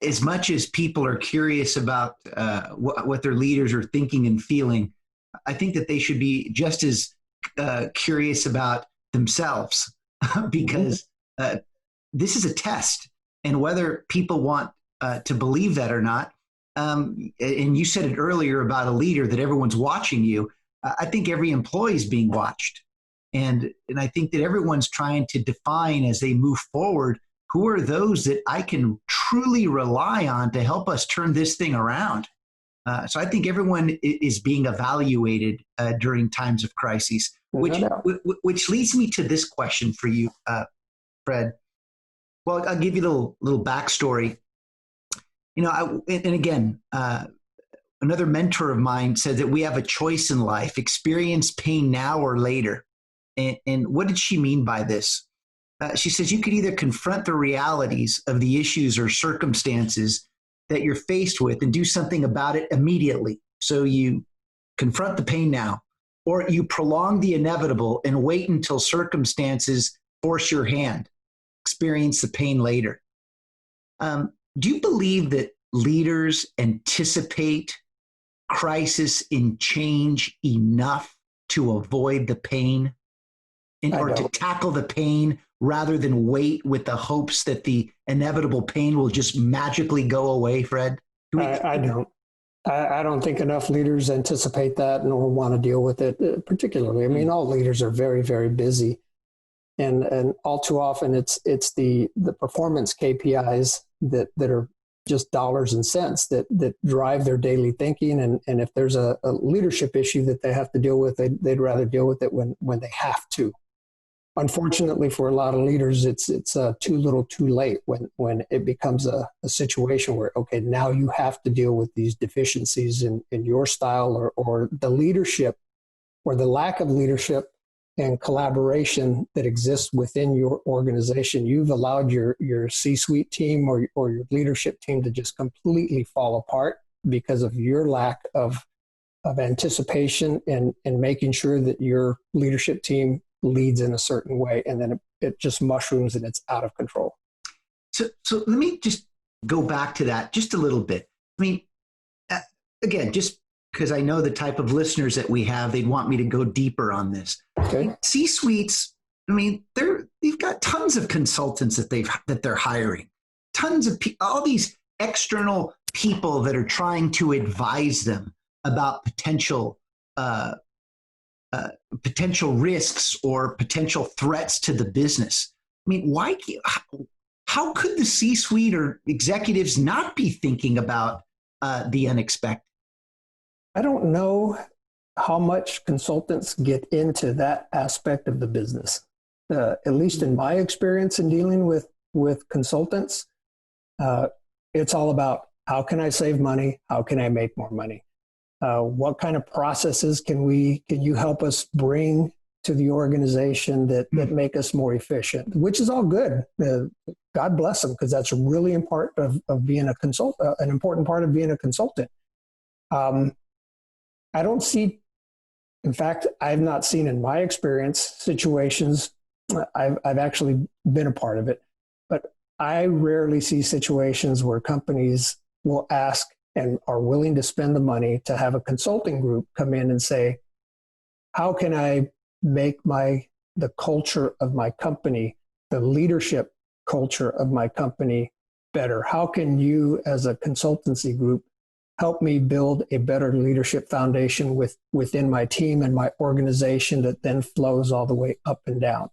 [SPEAKER 1] as much as people are curious about what their leaders are thinking and feeling, I think that they should be just as curious about themselves because this is a test, and whether people want to believe that or not. And you said it earlier about a leader that everyone's watching you. I think every employee is being watched, and I think that everyone's trying to define as they move forward who are those that I can truly rely on to help us turn this thing around. So I think everyone is being evaluated during times of crises, which leads me to this question for you, Fred. Well, I'll give you a little backstory. And again, another mentor of mine said that we have a choice in life: experience pain now or later. And what did she mean by this? She says you could either confront the realities of the issues or circumstances that you're faced with and do something about it immediately. So you confront the pain now, or you prolong the inevitable and wait until circumstances force your hand, experience the pain later. Do you believe that leaders anticipate crisis and change enough to avoid the pain or to tackle the pain rather than wait with the hopes that the inevitable pain will just magically go away, Fred?
[SPEAKER 2] I don't. I don't think enough leaders anticipate that nor want to deal with it, particularly. I mean, all leaders are very, very busy. And all too often it's the performance KPIs that are just dollars and cents that drive their daily thinking. And if there's a leadership issue that they have to deal with, they'd rather deal with it when they have to. Unfortunately, for a lot of leaders, it's too little too late when it becomes a situation where, okay, now you have to deal with these deficiencies in your style or the leadership or the lack of leadership and collaboration that exists within your organization. You've allowed your C-suite team or your leadership team to just completely fall apart because of your lack of anticipation and making sure that your leadership team leads in a certain way, and then it just mushrooms and it's out of control.
[SPEAKER 1] So let me just go back to that just a little bit. I mean, again, just because I know the type of listeners that we have, they'd want me to go deeper on this.
[SPEAKER 2] Okay.
[SPEAKER 1] C-suites, I mean, they've got tons of consultants that they're hiring, tons of all these external people that are trying to advise them about potential risks or potential threats to the business. I mean, how could the C-suite or executives not be thinking about the unexpected?
[SPEAKER 2] I don't know how much consultants get into that aspect of the business. At least in my experience in dealing with consultants, it's all about how can I save money? How can I make more money? What kind of processes can you help us bring to the organization that make us more efficient? Which is all good. God bless them, because that's a really important of being a consultant, an important part of being a consultant. I don't see, in fact, I've not seen in my experience situations. I've actually been a part of it, but I rarely see situations where companies will ask and are willing to spend the money to have a consulting group come in and say, how can I make the culture of my company, the leadership culture of my company better? How can you as a consultancy group help me build a better leadership foundation within my team and my organization that then flows all the way up and down?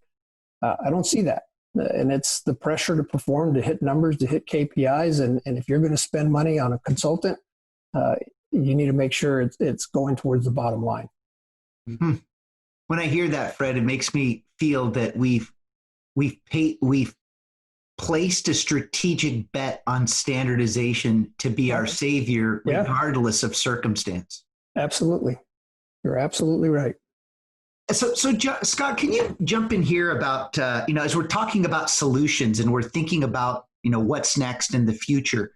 [SPEAKER 2] I don't see that. And it's the pressure to perform, to hit numbers, to hit KPIs. And if you're going to spend money on a consultant, you need to make sure it's going towards the bottom line.
[SPEAKER 1] Mm-hmm. When I hear that, Fred, it makes me feel that we've placed a strategic bet on standardization to be our savior, regardless of circumstance.
[SPEAKER 2] Absolutely. You're absolutely right.
[SPEAKER 1] So Scott, can you jump in here about, as we're talking about solutions and we're thinking about, what's next in the future,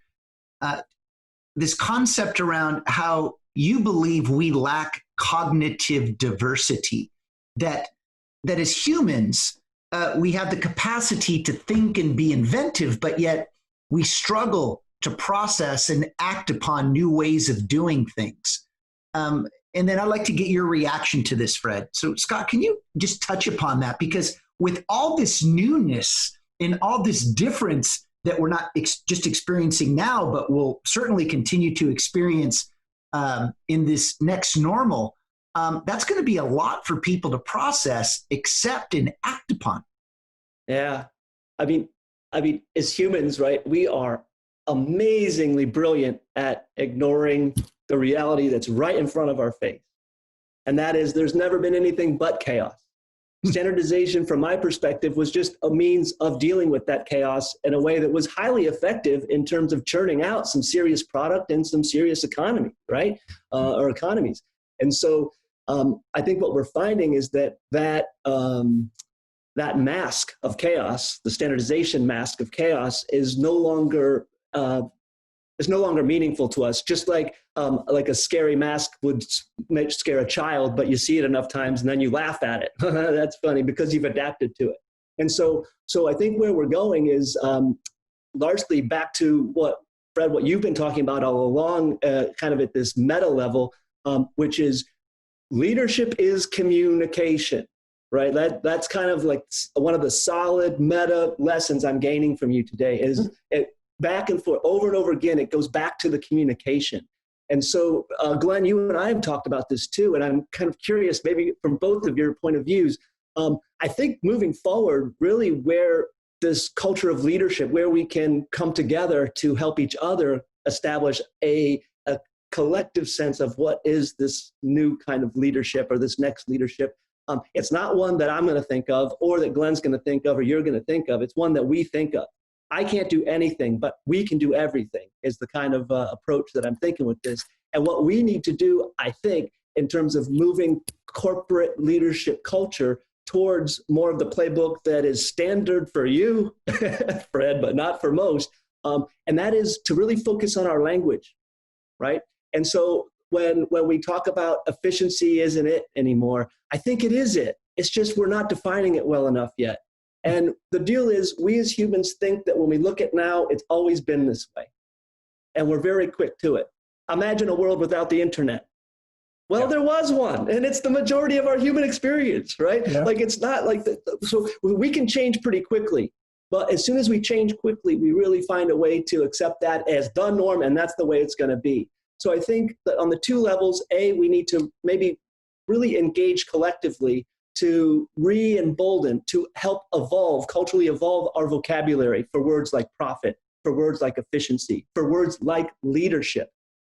[SPEAKER 1] this concept around how you believe we lack cognitive diversity, that as humans, we have the capacity to think and be inventive, but yet we struggle to process and act upon new ways of doing things. And then I'd like to get your reaction to this, Fred. So Scott, can you just touch upon that? Because with all this newness and all this difference that we're not just experiencing now, but will certainly continue to experience in this next normal, that's going to be a lot for people to process, accept, and act upon.
[SPEAKER 3] Yeah. I mean, as humans, right, we are amazingly brilliant at ignoring the reality that's right in front of our face. And that is, there's never been anything but chaos. Standardization, from my perspective, was just a means of dealing with that chaos in a way that was highly effective in terms of churning out some serious product and some serious economy, right? Or economies. And so I think what we're finding is that mask of chaos, the standardization mask of chaos, is no longer meaningful to us. Just like a scary mask would scare a child, but you see it enough times and then you laugh at it. That's funny because you've adapted to it. And so I think where we're going is largely back to what you've been talking about all along, kind of at this meta level, which is leadership is communication, right? That's kind of like one of the solid meta lessons I'm gaining from you today is back and forth, over and over again, it goes back to the communication. And so, Glenn, you and I have talked about this too, and I'm kind of curious, maybe from both of your point of views, I think moving forward, really where this culture of leadership, where we can come together to help each other establish a collective sense of what is this new kind of leadership or this next leadership. It's not one that I'm going to think of or that Glenn's going to think of or you're going to think of. It's one that we think of. I can't do anything, but we can do everything is the kind of approach that I'm thinking with this. And what we need to do, I think, in terms of moving corporate leadership culture towards more of the playbook that is standard for you, Fred, but not for most, and that is to really focus on our language, right? And so when we talk about efficiency isn't it anymore, I think it is it. It's just we're not defining it well enough yet. And the deal is we as humans think that when we look at now, it's always been this way. And we're very quick to it. Imagine a world without the internet. Well, there was one, and it's the majority of our human experience, right? Yeah. Like it's not like so we can change pretty quickly, but as soon as we change quickly, we really find a way to accept that as the norm, and that's the way it's going to be. So I think that on the two levels, we need to maybe really engage collectively to re-embolden, to help evolve, culturally evolve our vocabulary for words like profit, for words like efficiency, for words like leadership.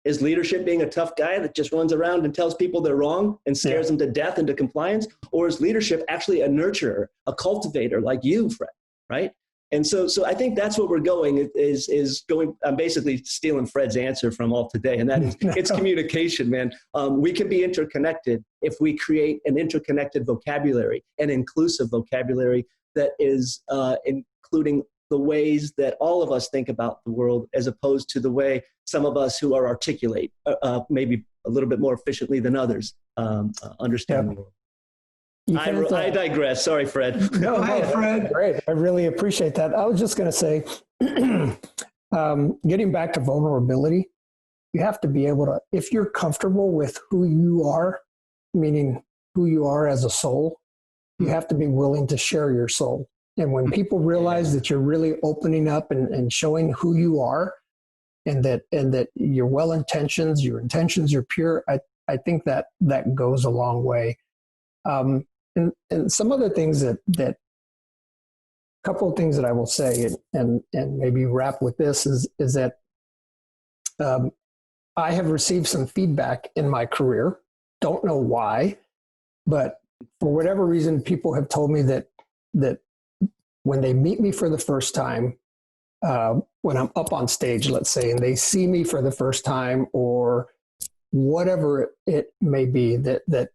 [SPEAKER 3] Is leadership being a tough guy that just runs around and tells people they're wrong and scares them to death into compliance? Or is leadership actually a nurturer, a cultivator like you, Fred, right? And so I think that's what we're going is going. I'm basically stealing Fred's answer from all today, and that is it's communication, man. We can be interconnected if we create an interconnected vocabulary, an inclusive vocabulary that is including the ways that all of us think about the world, as opposed to the way some of us who are articulate, maybe a little bit more efficiently than others, understand the world. I digress. Sorry, Fred.
[SPEAKER 2] No, Fred. Great. I really appreciate that. I was just going to say, getting back to vulnerability, you have to be able to, if you're comfortable with who you are, meaning who you are as a soul, you have to be willing to share your soul. And when people realize that you're really opening up and showing who you are, and that your well-intentions, your intentions are pure, I think that goes a long way. And some other things that couple of things that I will say and maybe wrap with this is that I have received some feedback in my career. Don't know why, but for whatever reason, people have told me that when they meet me for the first time, when I'm up on stage, let's say, and they see me for the first time or whatever it may be, that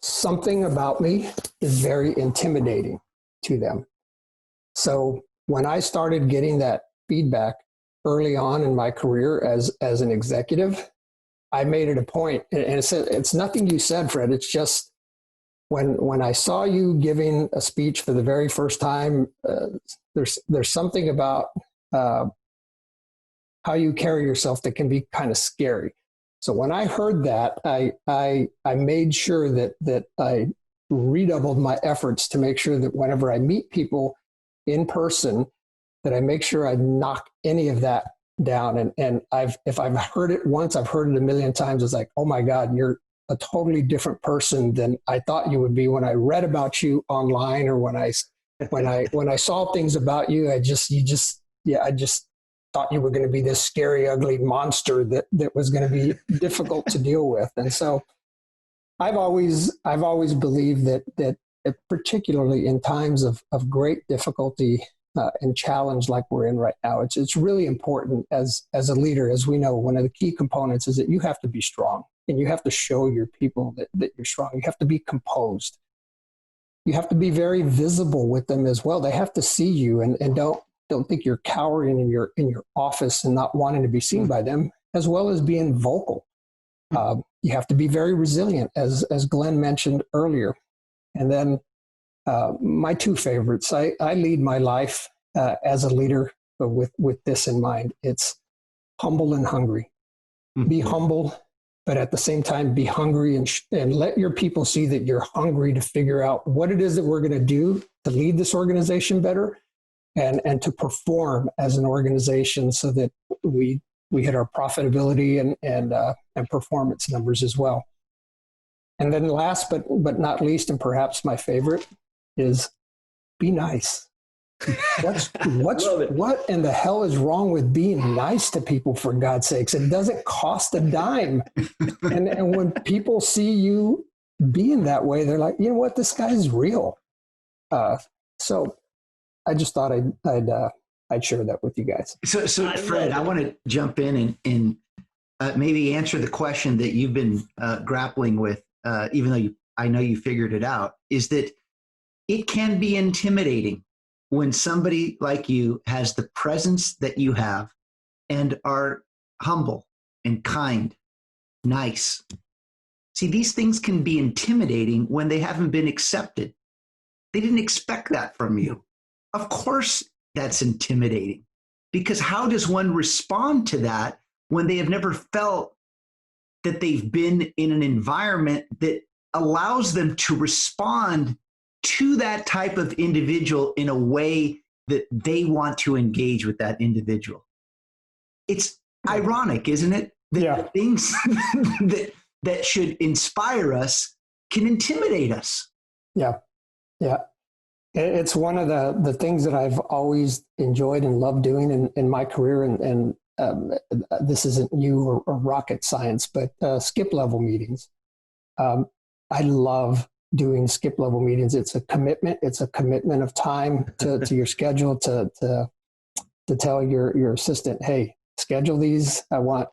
[SPEAKER 2] something about me is very intimidating to them. So when I started getting that feedback early on in my career as an executive, I made it a point, and it's nothing you said, Fred. It's just when I saw you giving a speech for the very first time, there's something about how you carry yourself that can be kind of scary. So when I heard that, I made sure that I redoubled my efforts to make sure that whenever I meet people in person, that I make sure I knock any of that down. And if I've heard it once, I've heard it a million times. It's like, oh my God, you're a totally different person than I thought you would be when I read about you online, or when I saw things about you. I just thought you were going to be this scary, ugly monster that was going to be difficult to deal with. And so I've always believed that particularly in times of great difficulty and challenge like we're in right now, it's really important as a leader. As we know, one of the key components is that you have to be strong, and you have to show your people that you're strong. You have to be composed. You have to be very visible with them as well. They have to see you, and don't think you're cowering in your office and not wanting to be seen by them, as well as being vocal. You have to be very resilient, as Glenn mentioned earlier. And then my two favorites, I lead my life as a leader with this in mind. It's humble and hungry. Be humble, but at the same time, be hungry and let your people see that you're hungry to figure out what it is that we're going to do to lead this organization better, and to perform as an organization so that we hit our profitability and performance numbers as well. And then last but not least, and perhaps my favorite, is be nice. What in the hell is wrong with being nice to people, for God's sakes? It doesn't cost a dime. And when people see you being that way, they're like, you know what, this guy's real. So I just thought I'd share that with you guys.
[SPEAKER 1] So Fred, I want to jump in and maybe answer the question that you've been grappling with, even though I know you figured it out, is that it can be intimidating when somebody like you has the presence that you have and are humble and kind, nice. See, these things can be intimidating when they haven't been accepted. They didn't expect that from you. Of course, that's intimidating, because how does one respond to that when they have never felt that they've been in an environment that allows them to respond to that type of individual in a way that they want to engage with that individual. It's ironic, isn't it? That things that should inspire us can intimidate us.
[SPEAKER 2] Yeah. It's one of the things that I've always enjoyed and loved doing in my career. And this isn't new or rocket science, but skip level meetings. I love doing skip level meetings. It's a commitment. It's a commitment of time to your schedule to tell your assistant, hey, schedule these. I want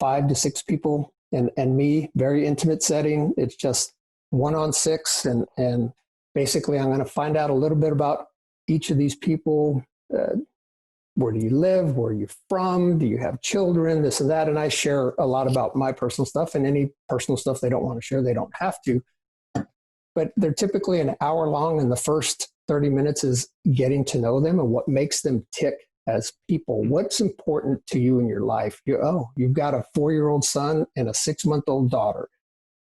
[SPEAKER 2] 5 to 6 people and me, very intimate setting. It's just 1-on-6. And basically I'm going to find out a little bit about each of these people. Where do you live? Where are you from? Do you have children? This and that. And I share a lot about my personal stuff, and any personal stuff they don't want to share, they don't have to. But they're typically an hour long, and the first 30 minutes is getting to know them and what makes them tick as people. What's important to you in your life? You've got a 4-year-old son and a 6-month-old daughter.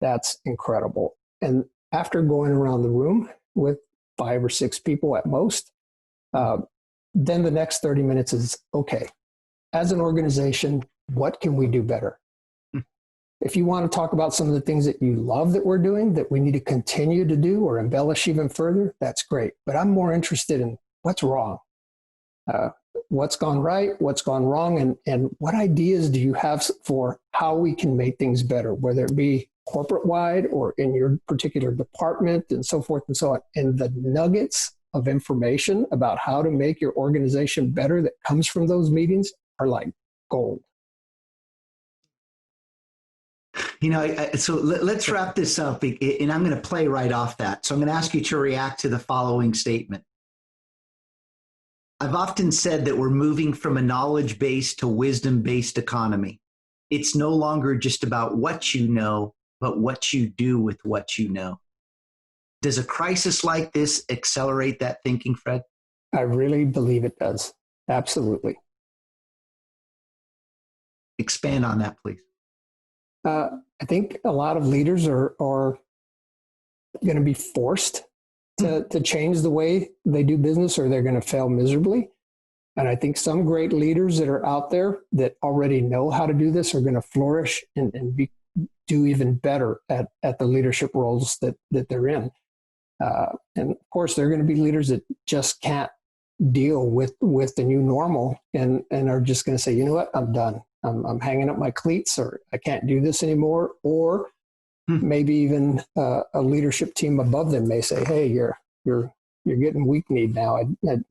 [SPEAKER 2] That's incredible. And after going around the room with 5 or 6 people at most, then the next 30 minutes is, okay, as an organization, what can we do better? If you want to talk about some of the things that you love that we're doing, that we need to continue to do or embellish even further, that's great. But I'm more interested in what's wrong, what's gone right, what's gone wrong, and what ideas do you have for how we can make things better, whether it be corporate-wide or in your particular department and so forth and so on. And the nuggets of information about how to make your organization better that comes from those meetings are like gold.
[SPEAKER 1] So let's wrap this up, and I'm going to play right off that. So I'm going to ask you to react to the following statement. I've often said that we're moving from a knowledge-based to wisdom-based economy. It's no longer just about what you know, but what you do with what you know. Does a crisis like this accelerate that thinking, Fred?
[SPEAKER 2] I really believe it does. Absolutely.
[SPEAKER 1] Expand on that, please.
[SPEAKER 2] I think a lot of leaders are going to be forced to change the way they do business, or they're going to fail miserably. And I think some great leaders that are out there that already know how to do this are going to flourish and do even better at the leadership roles that they're in. And of course, there are going to be leaders that just can't deal with the new normal and are just going to say, you know what, I'm done. I'm hanging up my cleats, or I can't do this anymore. Or maybe even a leadership team above them may say, hey, you're getting weak-kneed now. I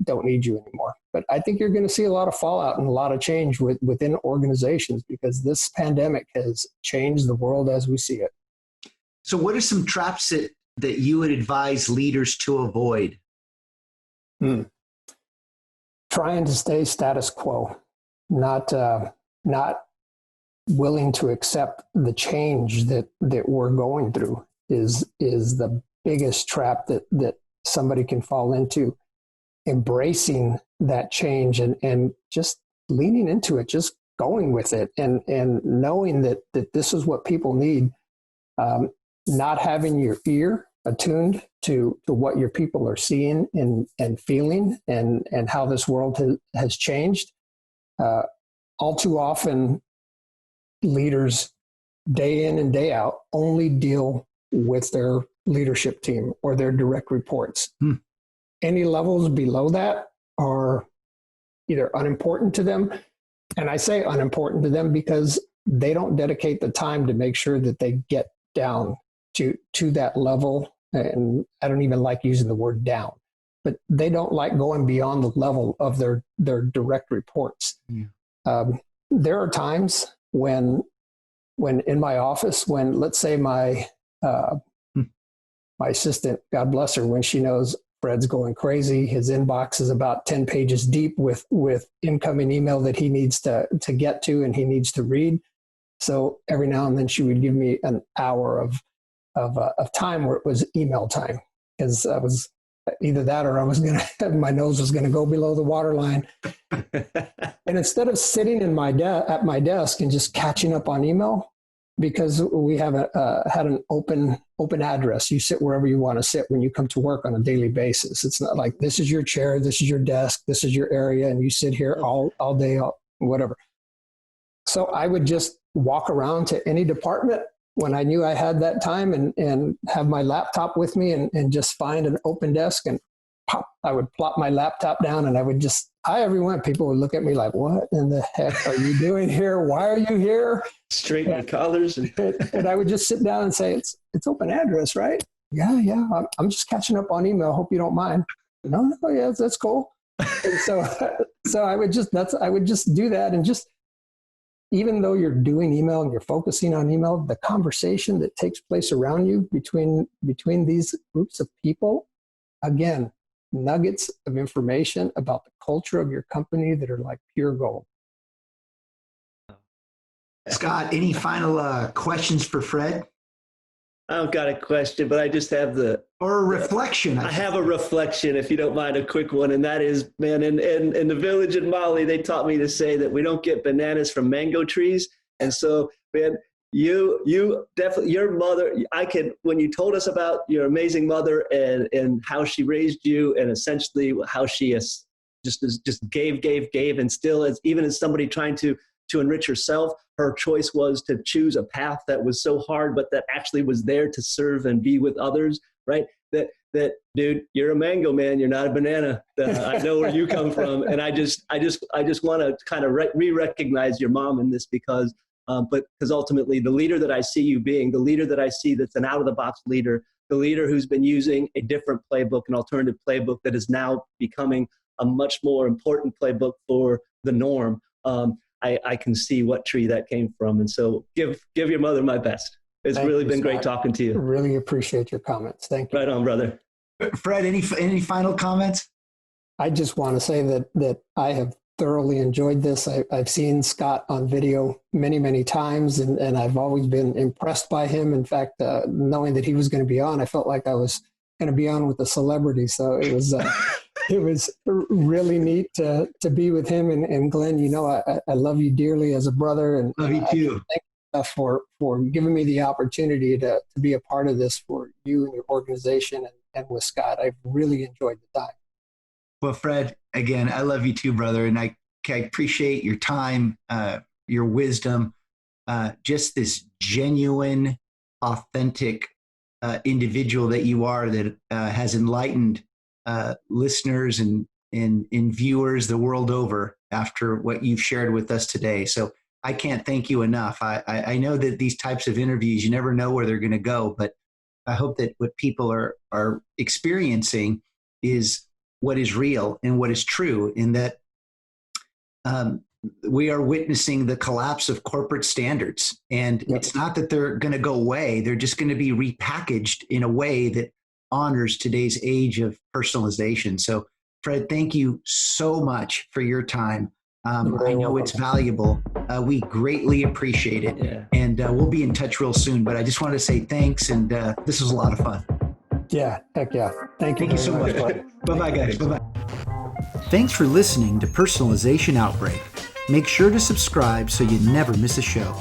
[SPEAKER 2] don't need you anymore. But I think you're going to see a lot of fallout and a lot of change within organizations, because this pandemic has changed the world as we see it.
[SPEAKER 1] So what are some traps that you would advise leaders to avoid?
[SPEAKER 2] Trying to stay status quo, not willing to accept the change that we're going through is the biggest trap that somebody can fall into. Embracing that change and just leaning into it, just going with it, and knowing that this is what people need. Not having your ear attuned to what your people are seeing and feeling and how this world has changed. All too often, leaders day in and day out only deal with their leadership team or their direct reports. Any levels below that are either unimportant to them. And I say unimportant to them because they don't dedicate the time to make sure that they get down to that level. And I don't even like using the word down, but they don't like going beyond the level of their direct reports. There are times when in my office, when let's say my assistant, God bless her, when she knows Fred's going crazy, his inbox is about 10 pages deep with incoming email that he needs to get to and he needs to read. So every now and then she would give me an hour of time where it was email time, because I was either that or I was going to, my nose was going to go below the waterline. And instead of sitting at my desk and just catching up on email, because we have had an open address. You sit wherever you want to sit when you come to work on a daily basis. It's not like this is your chair, this is your desk, this is your area, and you sit here all day, whatever. So I would just walk around to any department when I knew I had that time and have my laptop with me and just find an open desk and I would plop my laptop down and I would just, hi everyone. People would look at me like, what in the heck are you doing here? Why are you here?
[SPEAKER 3] Straighten your collars.
[SPEAKER 2] And I would just sit down and say, it's open address, right? Yeah. I'm just catching up on email. Hope you don't mind. No, yeah, that's cool. And so I would just do that. And just, even though you're doing email and you're focusing on email, the conversation that takes place around you between these groups of people, again, nuggets of information about the culture of your company that are like pure gold.
[SPEAKER 1] Scott, any final questions for Fred?
[SPEAKER 3] I don't got a question, but I just have
[SPEAKER 1] or a reflection.
[SPEAKER 3] I have a reflection, if you don't mind, a quick one, and that is, man, in the village in Mali, they taught me to say that we don't get bananas from mango trees, and so, man, you definitely, your mother, when you told us about your amazing mother and how she raised you, and essentially how she just gave, and still, even as somebody trying to enrich herself, her choice was to choose a path that was so hard, but that actually was there to serve and be with others, right? That dude, you're a mango man, you're not a banana. I know where you come from. And I just want to kind of re-recognize your mom in this because ultimately the leader that I see you being, the leader that I see that's an out-of-the-box leader, the leader who's been using a different playbook, an alternative playbook that is now becoming a much more important playbook for the norm. I can see what tree that came from. And so give your mother my best. It's really been great talking to you.
[SPEAKER 2] Really appreciate your comments. Thank you.
[SPEAKER 3] Right on, brother.
[SPEAKER 1] Fred, any final comments?
[SPEAKER 2] I just want to say that I have thoroughly enjoyed this. I've seen Scott on video many, many times, and I've always been impressed by him. In fact, knowing that he was going to be on, I felt like I was going to be on with a celebrity. So it was it was really neat to be with him. And Glenn, you know, I love you dearly as a brother, and
[SPEAKER 1] love you too.
[SPEAKER 2] Thank you for giving me the opportunity to be a part of this for you and your organization and with Scott. I've really enjoyed the time.
[SPEAKER 1] Well, Fred, again, I love you too, brother. And I appreciate your time, your wisdom, just this genuine, authentic individual that you are that has enlightened listeners and viewers the world over after what you've shared with us today. So I can't thank you enough. I know that these types of interviews, you never know where they're going to go, but I hope that what people are experiencing is what is real and what is true, in that we are witnessing the collapse of corporate standards. And It's not that they're going to go away. They're just going to be repackaged in a way that honors today's age of personalization. So, Fred, thank you so much for your time. I know it's valuable. We greatly appreciate it. Yeah. And we'll be in touch real soon. But I just wanted to say thanks. And this was a lot of fun.
[SPEAKER 2] Yeah, heck yeah. Thank you
[SPEAKER 1] so much. Bye-bye, guys. Bye-bye. Thanks for listening to Personalization Outbreak. Make sure to subscribe so you never miss a show.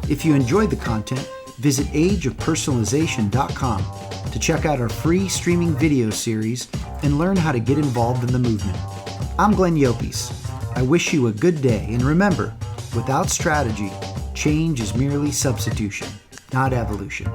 [SPEAKER 1] If you enjoyed the content, visit ageofpersonalization.com to check out our free streaming video series and learn how to get involved in the movement. I'm Glenn Yopes. I wish you a good day, and remember, without strategy, change is merely substitution, not evolution.